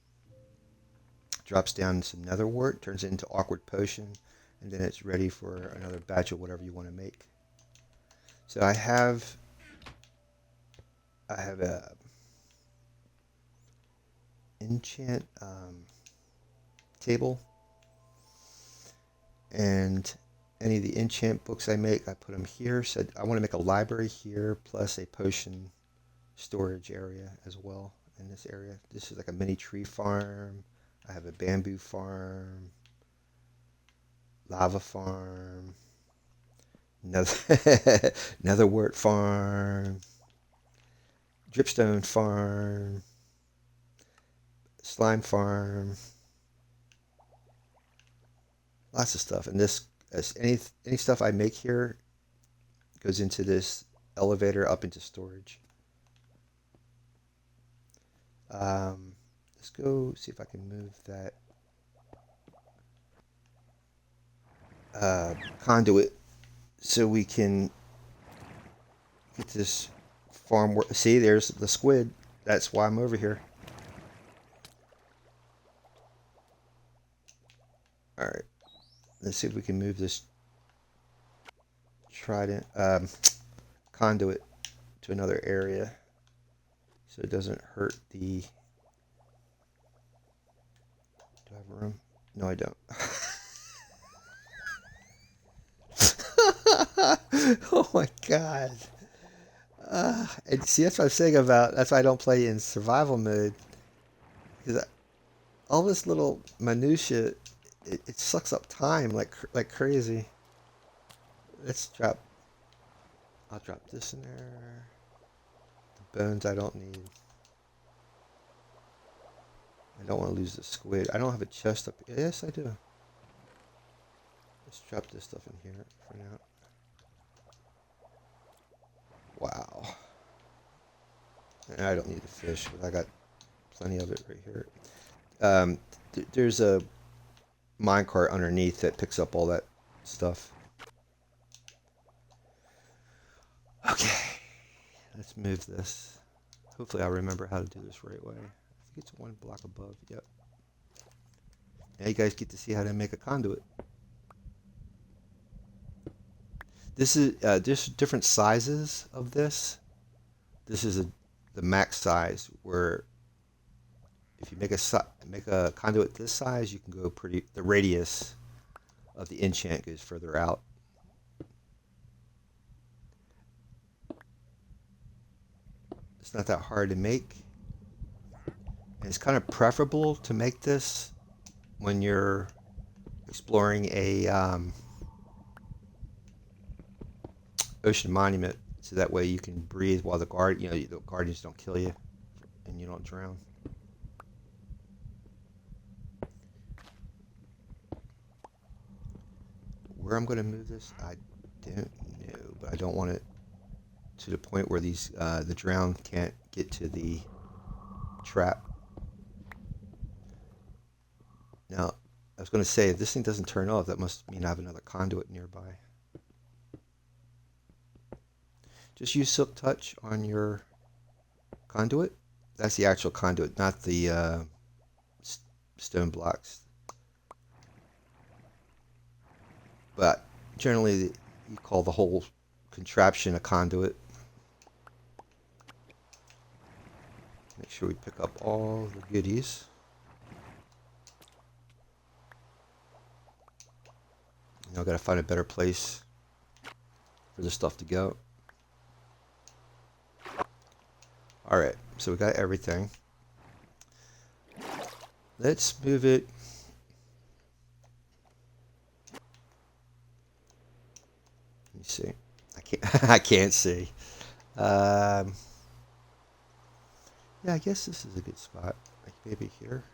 Drops down some nether wart, turns it into awkward potion, and then it's ready for another batch of whatever you want to make. So I have a enchant table, and any of the enchant books I make, I put them here. So I want to make a library here plus a potion storage area as well in this area. This is like a mini tree farm. I have a bamboo farm, lava farm, netherwort farm, dripstone farm, slime farm, lots of stuff. And this, any stuff I make here goes into this elevator up into storage. Let's go see if I can move that conduit so we can get this farm work. See, there's the squid. That's why I'm over here. All right, let's see if we can move this trident conduit to another area so it doesn't hurt the. Do I have room? No, I don't. Oh my god. And see, that's what I'm saying about, that's why I don't play in survival mode. Because all this little minutia, it sucks up time like crazy. I'll drop this in there. The bones I don't need. I don't want to lose the squid. I don't have a chest up here. Yes, I do. Let's drop this stuff in here for now. Wow. And I don't need the fish, but I got plenty of it right here. There's a minecart underneath that picks up all that stuff. Okay, let's move this. Hopefully I'll remember how to do this right way. I think it's one block above. Yep. Now you guys get to see how to make a conduit. This is there's different sizes of this. This is the max size, where if you make a conduit this size, you can go pretty. The radius of the enchant goes further out. It's not that hard to make. And it's kind of preferable to make this when you're exploring a ocean monument, so that way you can breathe while the guardians don't kill you and you don't drown. Where I'm going to move this, I don't know, but I don't want it to the point where the drown can't get to the trap. Now, I was going to say, if this thing doesn't turn off, that must mean I have another conduit nearby. Just use Silk Touch on your conduit. That's the actual conduit, not the stone blocks. But generally, you call the whole contraption a conduit. Make sure we pick up all the goodies. Now I've got to find a better place for the stuff to go. Alright, so we got everything. Let's move it. Let me see. I can't. I can't see. Yeah, I guess this is a good spot. Like maybe here.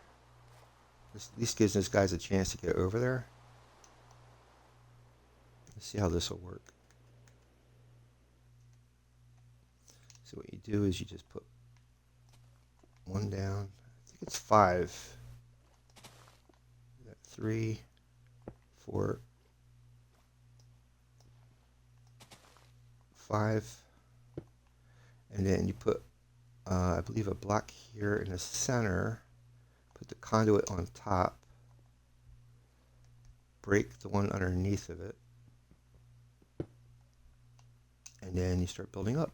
This at least gives those guys a chance to get over there. Let's see how this will work. So what you do is you just put one down. I think it's 5. You got 3, 4, 5, and then you put, I believe, a block here in the center. Put the conduit on top. Break the one underneath of it, and then you start building up.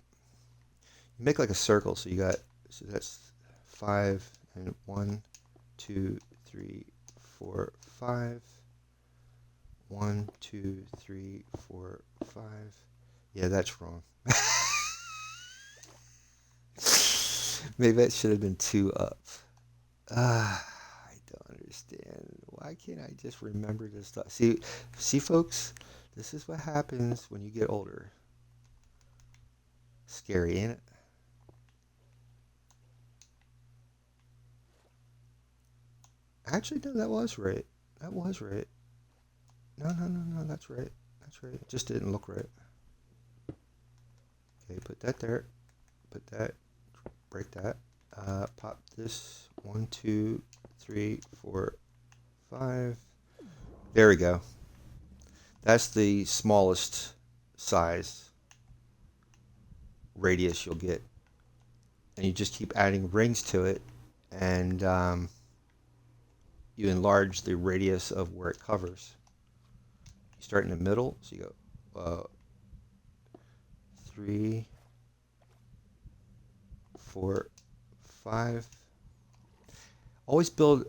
You make like a circle, so so that's 5 and 1, 2, 3, 4, 5. 1, 2, 3, 4, 5. Yeah, that's wrong. Maybe that should have been 2 up. I don't understand. Why can't I just remember this stuff? See, folks, this is what happens when you get older. Scary, ain't it? Actually, no, that was right. That was right. No, that's right. That's right. It just didn't look right. Okay, put that there. Put that. Break that. Pop this. 1, 2, 3, 4, 5. There we go. That's the smallest size radius you'll get. And you just keep adding rings to it, and you enlarge the radius of where it covers. You start in the middle, so you go 3, 4, 5. Always build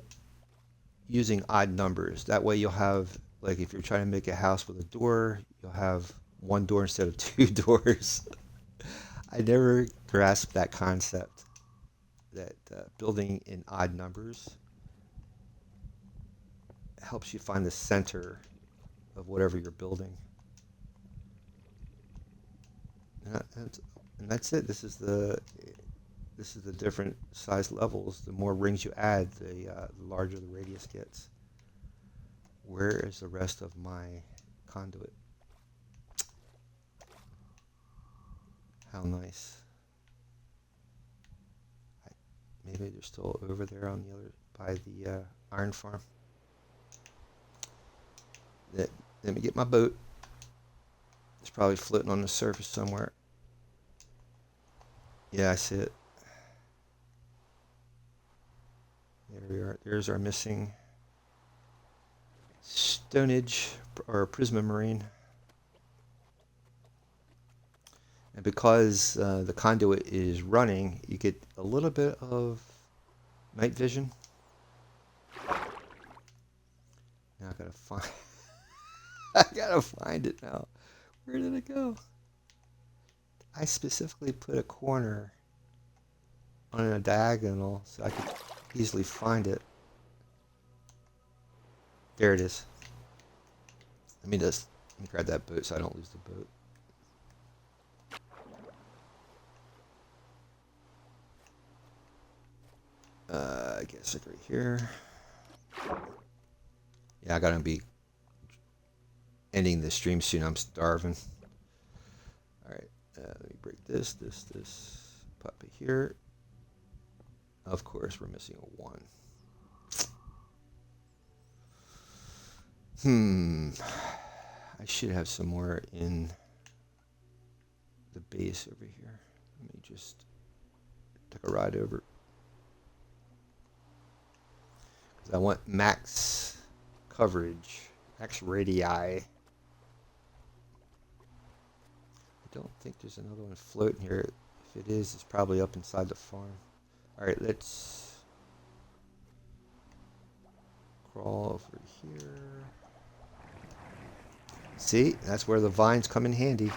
using odd numbers. That way you'll have, like if you're trying to make a house with a door, you'll have 1 door instead of 2 doors. I never grasped that concept, that building in odd numbers helps you find the center of whatever you're building. And that's it. This is the different size levels. The more rings you add, the larger the radius gets. Where is the rest of my conduit? How nice. Maybe they're still over there on the other, by the iron farm. Let me get my boat. It's probably floating on the surface somewhere. Yeah, I see it. There we are. There's our missing stonage, or prismamarine. And because the conduit is running, you get a little bit of night vision. Now I gotta find. I gotta find it now. Where did it go? I specifically put a corner on a diagonal so I could easily find it. There it is. Let me grab that boat so I don't lose the boat. I guess like right here. Yeah, I gotta be ending the stream soon. I'm starving. Alright, let me break this. Pop it here. Of course, we're missing a 1. I should have some more in the base over here. Let me just take a ride over. Because I want max coverage, max radii. I don't think there's another one floating here. If it is, it's probably up inside the farm. Alright, let's crawl over here. See, that's where the vines come in handy.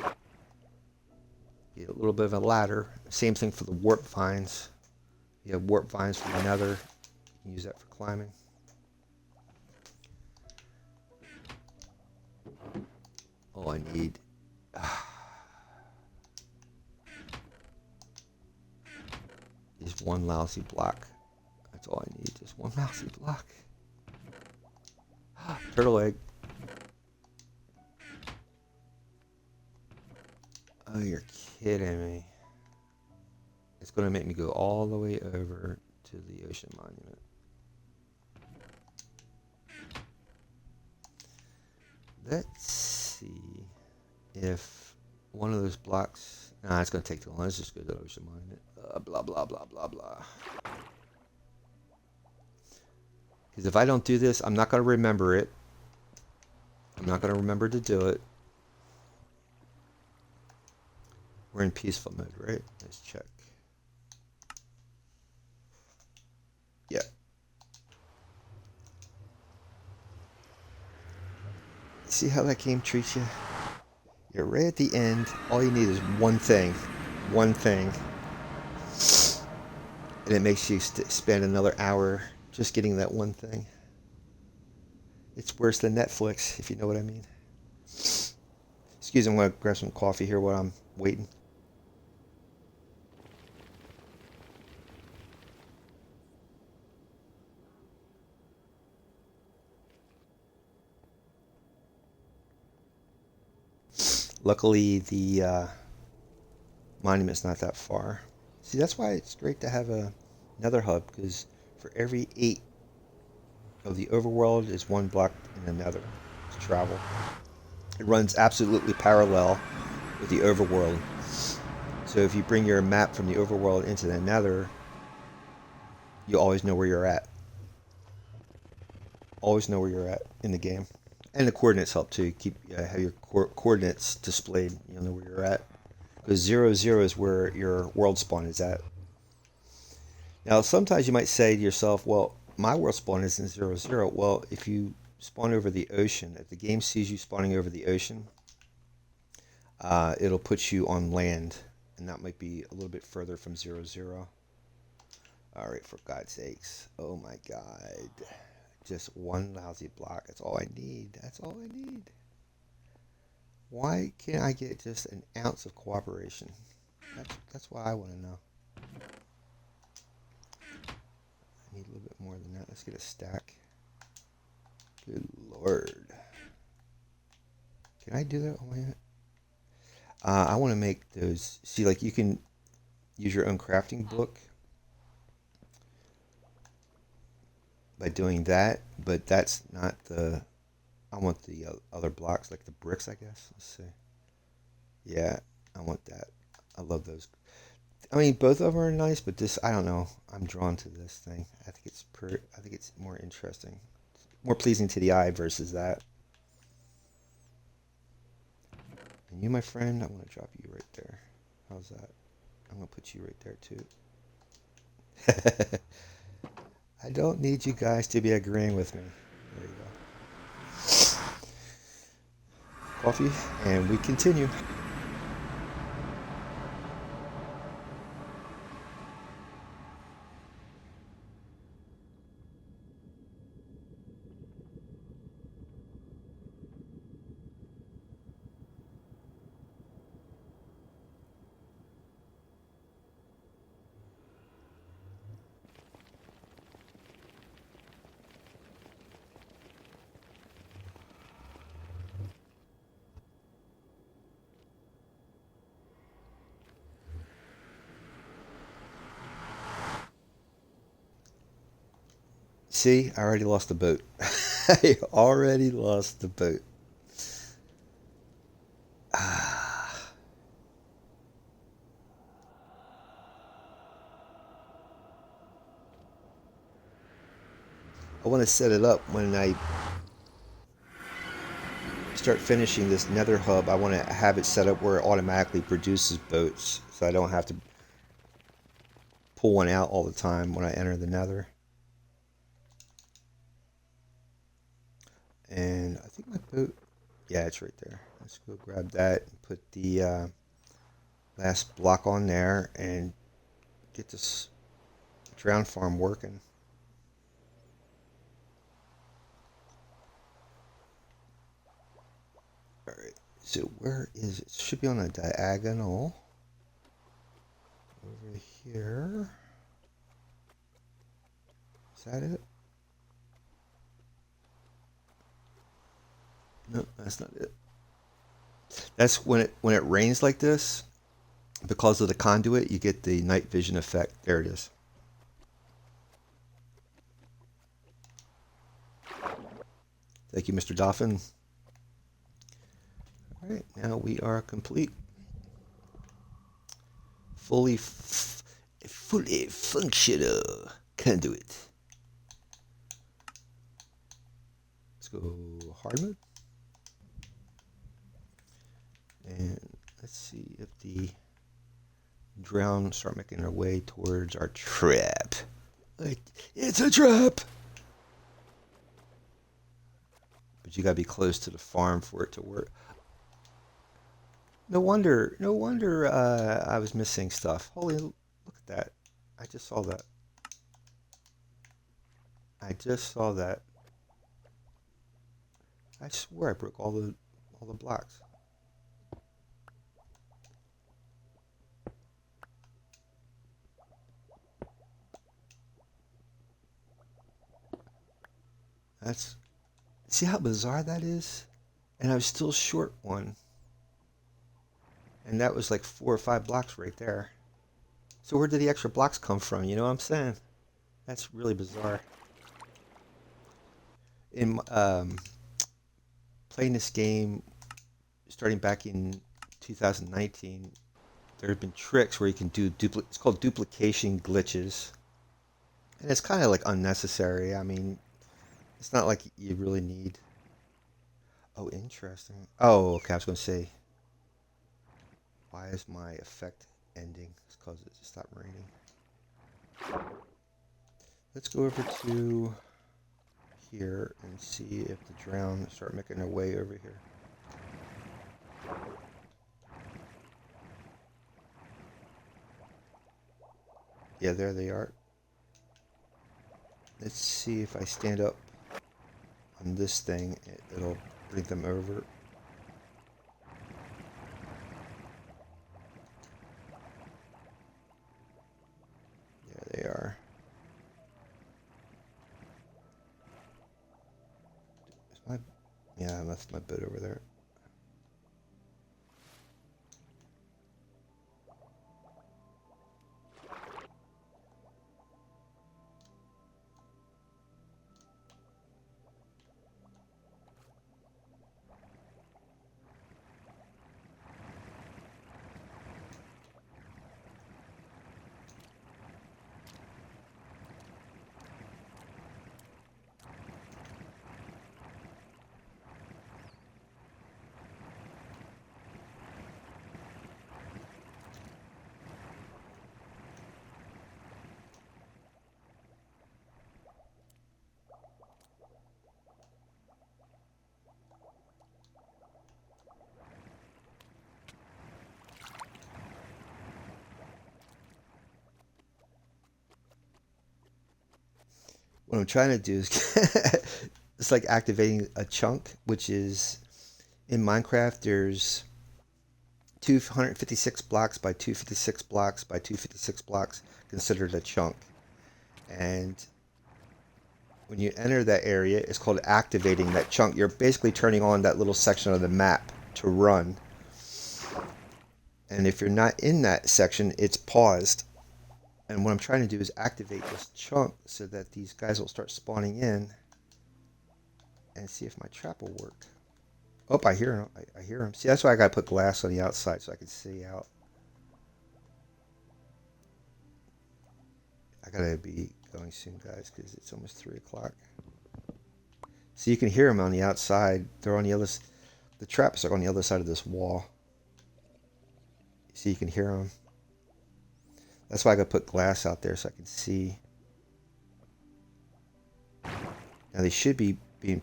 Get a little bit of a ladder. Same thing for the warp vines. You have warp vines for the nether. You can use that for climbing. All I need is one lousy block. That's all I need, just one lousy block. Turtle egg. Oh, you're kidding me. It's going to make me go all the way over to the ocean monument. Let's see if one of those blocks... Nah, it's going to take too long. Let's just go to the ocean monument. Blah, blah, blah, blah, blah. Because if I don't do this, I'm not going to remember it. I'm not going to remember to do it. We're in peaceful mode, right? Let's check. Yeah. See how that game treats you? You're right at the end. All you need is one thing. One thing. And it makes you spend another hour just getting that one thing. It's worse than Netflix, if you know what I mean. Excuse me, I'm going to grab some coffee here while I'm waiting. Luckily, the monument's not that far. See, that's why it's great to have a nether hub, because for every 8 of the overworld is 1 block in the nether to travel. It runs absolutely parallel with the overworld. So if you bring your map from the overworld into the nether, you always know where you're at. Always know where you're at in the game. And the coordinates help too. Have your coordinates displayed. You'll know where you're at. Because 0, 0 is where your world spawn is at. Now, sometimes you might say to yourself, well, my world spawn isn't 0, 0. Well, if you spawn over the ocean, if the game sees you spawning over the ocean, it'll put you on land. And that might be a little bit further from 0, 0. Alright, for God's sakes. Oh my God. Just one lousy block. That's all I need. That's all I need. Why can't I get just an ounce of cooperation? That's what I want to know. I need a little bit more than that. Let's get a stack. Good Lord. Can I do that? Oh, wait a minute. I want to make those. See, like you can use your own crafting book by doing that, but that's not the... I want the other blocks, like the bricks, I guess. Let's see. Yeah, I want that. I love those. I mean, both of them are nice, but this, I don't know. I'm drawn to this thing. I think it's more interesting, more pleasing to the eye versus that. And you, my friend, I'm gonna drop you right there. How's that? I'm gonna put you right there too. I don't need you guys to be agreeing with me. There you go. Coffee, and we continue. See, I already lost the boat. I already lost the boat. Ah, I want to set it up when I start finishing this nether hub. I want to have it set up where it automatically produces boats so I don't have to pull one out all the time when I enter the nether. And I think my boat, yeah, it's right there. Let's go grab that and put the last block on there and get this drown farm working. Alright, so where is it? It should be on a diagonal. Over here. Is that it? No, that's not it. That's when it rains like this, because of the conduit, you get the night vision effect. There it is. Thank you, Mr. Dolphin. All right, now we are complete. Fully functional conduit. Let's go hard mode. And let's see if the drown start making their way towards our trap. It's a trap! But you gotta be close to the farm for it to work. No wonder I was missing stuff. Holy, look at that. I just saw that. I just saw that. I swear I broke all the blocks. That's, see how bizarre that is? And I was still short one. And that was like 4 or 5 blocks right there. So where did the extra blocks come from? You know what I'm saying? That's really bizarre. In playing this game, starting back in 2019, there have been tricks where you can do it's called duplication glitches. And it's kind of like unnecessary. I mean, it's not like you really need. Oh, interesting. Oh, okay. I was going to say, why is my effect ending? It's because it just stopped raining. Let's go over to here and see if the drown start making their way over here. Yeah, there they are. Let's see if I stand up on this thing, it'll bring them over. There they are. Yeah, I left my boat over there. What I'm trying to do is it's like activating a chunk, which is in Minecraft there's 256 blocks by 256 blocks by 256 blocks considered a chunk. And when you enter that area, it's called activating that chunk. You're basically turning on that little section of the map to run. And if you're not in that section, it's paused. And what I'm trying to do is activate this chunk so that these guys will start spawning in and see if my trap will work. Oh, I hear him. I hear him. See, that's why I gotta put glass on the outside so I can see out. I gotta be going soon, guys, because it's almost 3 o'clock. So you can hear them on the outside. They're on the other. The traps are on the other side of this wall. So you can hear them. That's why I gotta put glass out there so I can see. Now they should be being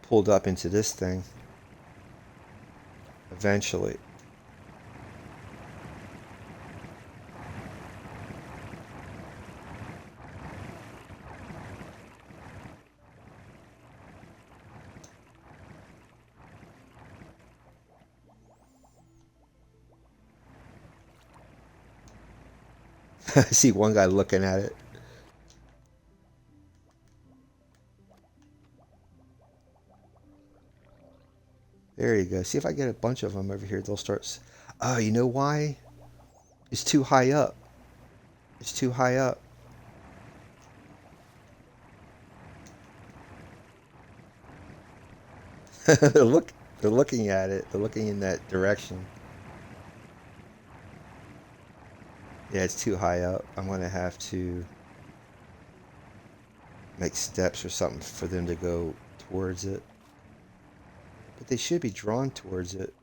pulled up into this thing eventually. I see one guy looking at it. There you go. See if I get a bunch of them over here. They'll start. Oh, you know why? It's too high up. It's too high up. Look, they're looking at it. They're looking in that direction. Yeah, it's too high up. I'm gonna have to make steps or something for them to go towards it. But they should be drawn towards it.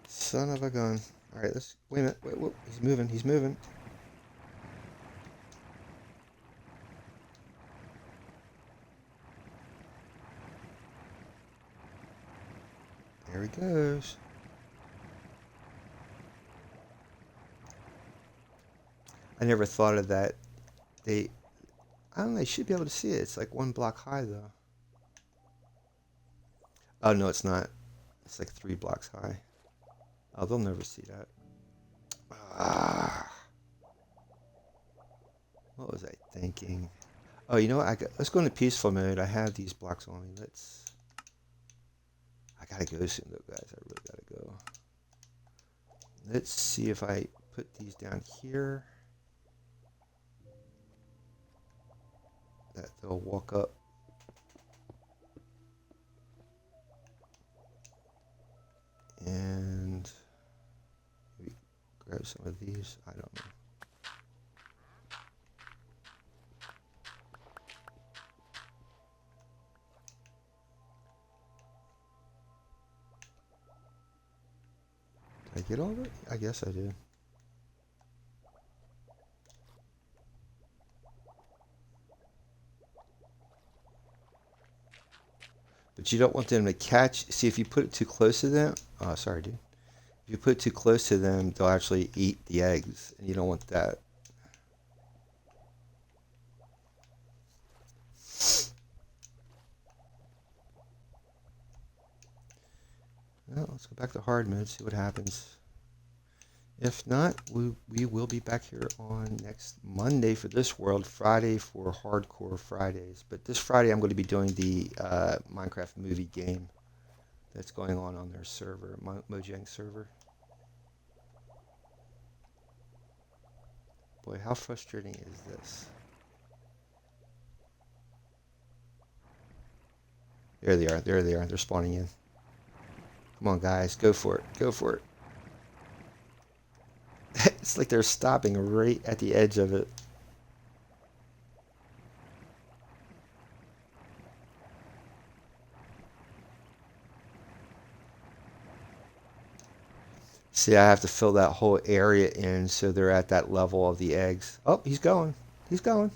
Son of a gun. Alright, let's... Wait a minute. Wait, whoa. He's moving. He's moving. There he goes. I never thought of that. They... I don't know. They should be able to see it. It's like 1 block high, though. Oh, no, it's not. It's like 3 blocks high. Oh, they'll never see that. Ah. What was I thinking? Oh, you know what? Let's go into peaceful mode. I have these blocks on me. I gotta go soon, though, guys. I really gotta go. Let's see if I put these down here. That they'll walk up. And maybe grab some of these. I don't know. Did I get all of it? I guess I did. But you don't want them to catch. See, if you put it too close to them. Oh, sorry, dude. If you put it too close to them, they'll actually eat the eggs. And you don't want that. Well, let's go back to hard mode, see what happens. If not, we will be back here on next Monday for this world, Friday for Hardcore Fridays. But this Friday I'm going to be doing the Minecraft movie game that's going on their server, Mojang server. Boy, how frustrating is this? There they are, there they are, they're spawning in. Come on, guys, go for it, go for it. It's like they're stopping right at the edge of it. See, I have to fill that whole area in so they're at that level of the eggs. Oh, he's going. He's going.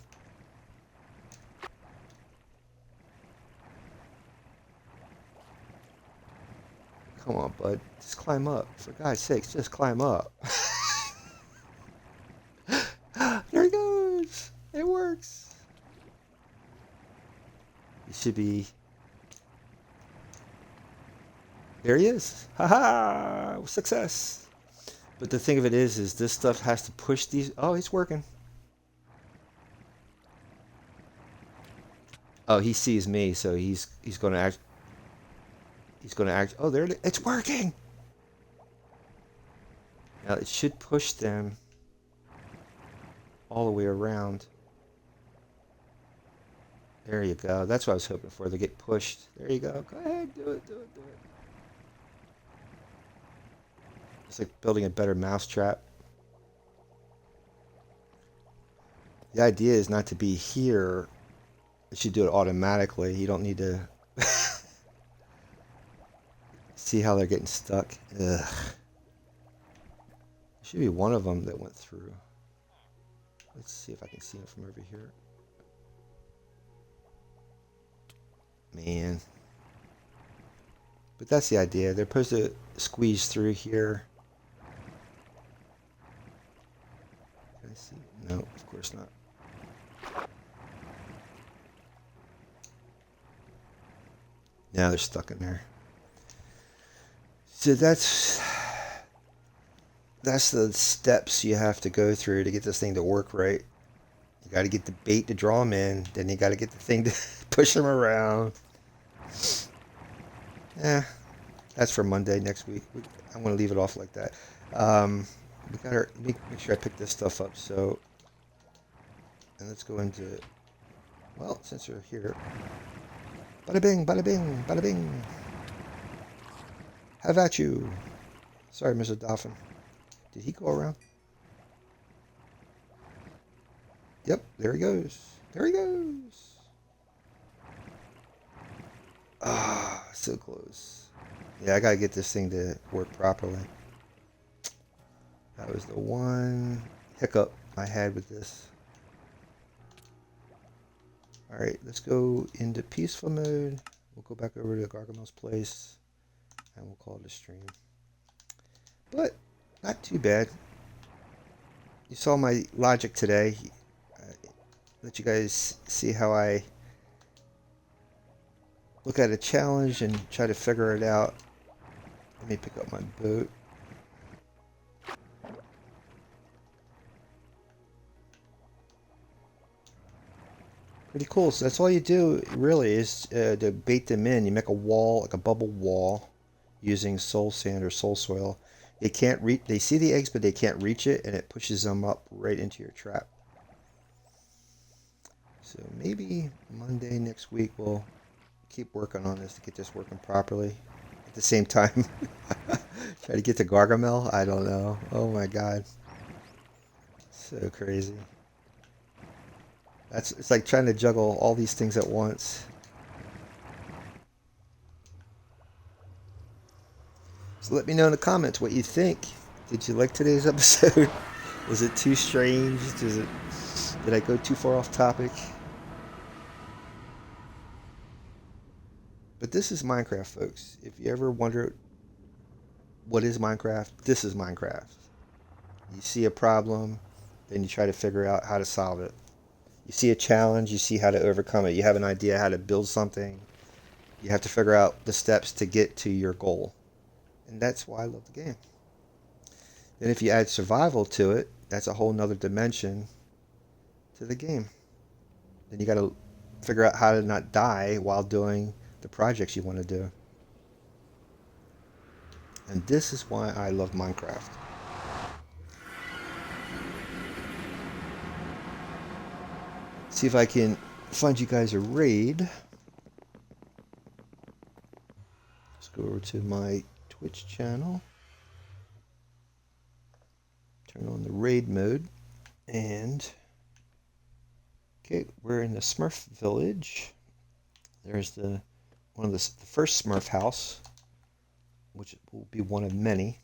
Come on, bud. Just climb up. For God's sakes, just climb up. There he goes. It works. He should be... There he is. Haha! Success. But the thing of it is this stuff has to push these... Oh, it's working. Oh, he sees me, so he's going to act... He's going to act... Oh, there it is. It's working! Now it should push them all the way around. There you go. That's what I was hoping for. They get pushed. There you go. Go ahead, do it, do it, do it. It's like building a better mousetrap. The idea is not to be here. It should do it automatically. You don't need to see how they're getting stuck. Ugh. There should be one of them that went through. Let's see if I can see it from over here. Man. But that's the idea. They're supposed to squeeze through here. Can I see? No, of course not. Now they're stuck in there. So that's the steps you have to go through to get this thing to work right. You got to get the bait to draw them in. Then you got to get the thing to push them around. Yeah, that's for Monday next week. I'm going to leave it off like that. We got to make sure I pick this stuff up. So, and let's go into, well, since we're here. Bada bing, bada bing, bada bing. Have at you. Sorry, Mr. Dolphin. Did he go around? Yep, there he goes. There he goes. Ah, so close. Yeah, I gotta get this thing to work properly. That was the one hiccup I had with this. Alright, let's go into peaceful mode. We'll go back over to Gargamel's place and we'll call it a stream. But not too bad. You saw my logic today. Let you guys see how I look at a challenge and try to figure it out. Let me pick up my boat. Pretty cool. So that's all you do really is to bait them in. You make a wall, like a bubble wall, using soul sand or soul soil. They can't reach. They see the eggs, but they can't reach it, and it pushes them up right into your trap. So maybe Monday next week we'll keep working on this to get this working properly. At the same time, try to get to Gargamel. I don't know. Oh my God, so crazy. It's like trying to juggle all these things at once. So let me know in the comments what you think. Did you like today's episode? Was it too strange? Did I go too far off topic? But this is Minecraft, folks. If you ever wonder what is Minecraft, this is Minecraft. You see a problem, then you try to figure out how to solve it. You see a challenge, you see how to overcome it. You have an idea how to build something. You have to figure out the steps to get to your goal. And that's why I love the game. Then if you add survival to it, that's a whole nother dimension to the game. Then you got to figure out how to not die while doing the projects you want to do. And this is why I love Minecraft. See if I can find you guys a raid. Let's go over to my Twitch channel. Turn on the raid mode. And okay, we're in the Smurf village. There's one of the first Smurf house, which will be one of many.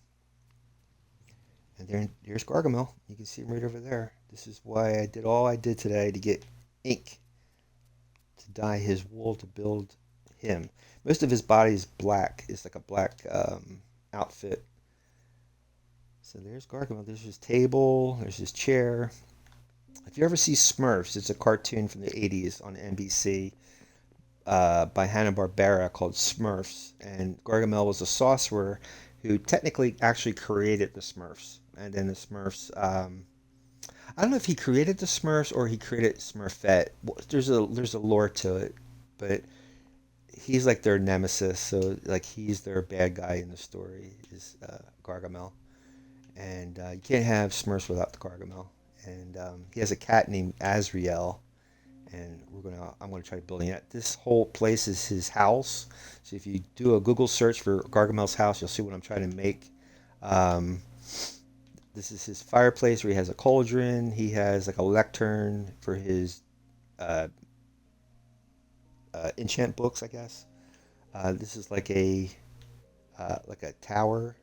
And there's Gargamel. You can see him right over there. This is why I did all I did today to get ink to dye his wool to build him. Most of his body is black. It's like a black outfit. So there's Gargamel. There's his table. There's his chair. If you ever see Smurfs, it's a cartoon from the 80s on NBC by Hanna-Barbera called Smurfs. And Gargamel was a sorcerer who technically actually created the Smurfs. And then the Smurfs, I don't know if he created the Smurfs or he created Smurfette. There's a lore to it, but he's like their nemesis. So like he's their bad guy in the story is Gargamel. And you can't have Smurfs without the Gargamel. And he has a cat named Azriel, and I'm gonna try building it. This whole place is his house. So if you do a Google search for Gargamel's house, you'll see what I'm trying to make. Um, this is his fireplace where he has a cauldron. He has like a lectern for his uh, enchant books, I guess. This is like a tower,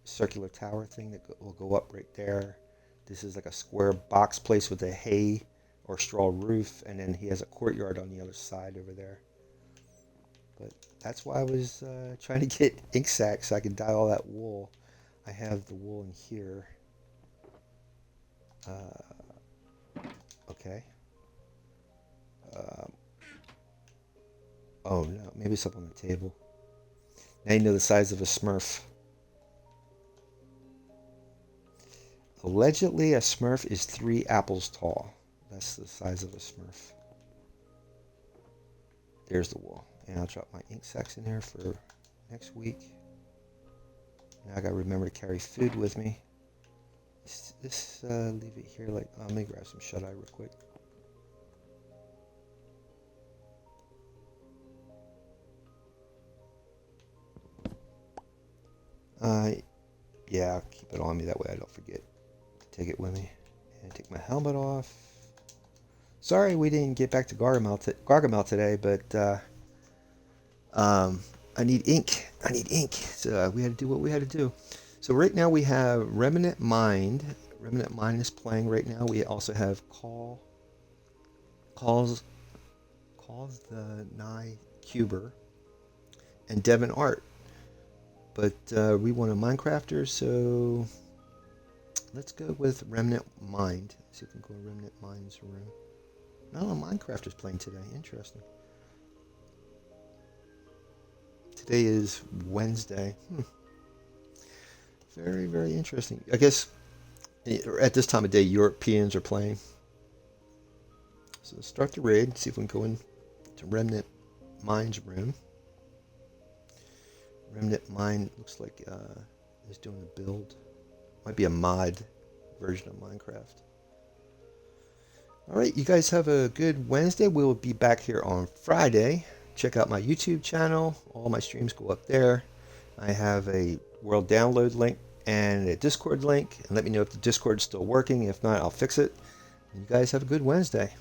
circular tower thing that will go up right there. This is like a square box place with a hay or straw roof, and then he has a courtyard on the other side over there. But that's why I was trying to get ink sacs so I could dye all that wool. I have the wool in here. Uh, okay. Um, oh no, maybe it's up on the table. Now you know the size of a Smurf. Allegedly, a Smurf is 3 apples tall. That's the size of a Smurf. There's the wool. And I'll drop my ink sacs in there for next week. Now I gotta remember to carry food with me. Leave it here like, let me grab some shut-eye real quick. Yeah, I'll keep it on me that way I don't forget to take it with me. And take my helmet off. Sorry we didn't get back to Gargamel today, but I need ink. I need ink. So we had to do what we had to do. So right now we have Remnant Mind. Remnant Mind is playing right now. We also have Calls the Nye Cuber and Devon Art. But we want a Minecrafter, so let's go with Remnant Mind. See if we can go to Remnant Mind's room. No, a Minecrafter's playing today. Interesting. Today is Wednesday. Very, very interesting. I guess at this time of day, Europeans are playing. So let's start the raid. See if we can go into Remnant Mind's room. Remnant Mind looks like he's doing a build. Might be a mod version of Minecraft. Alright, you guys have a good Wednesday. We'll be back here on Friday. Check out my YouTube channel. All my streams go up there. I have a world download link and a Discord link. And let me know if the Discord's still working. If not, I'll fix it. And you guys have a good Wednesday.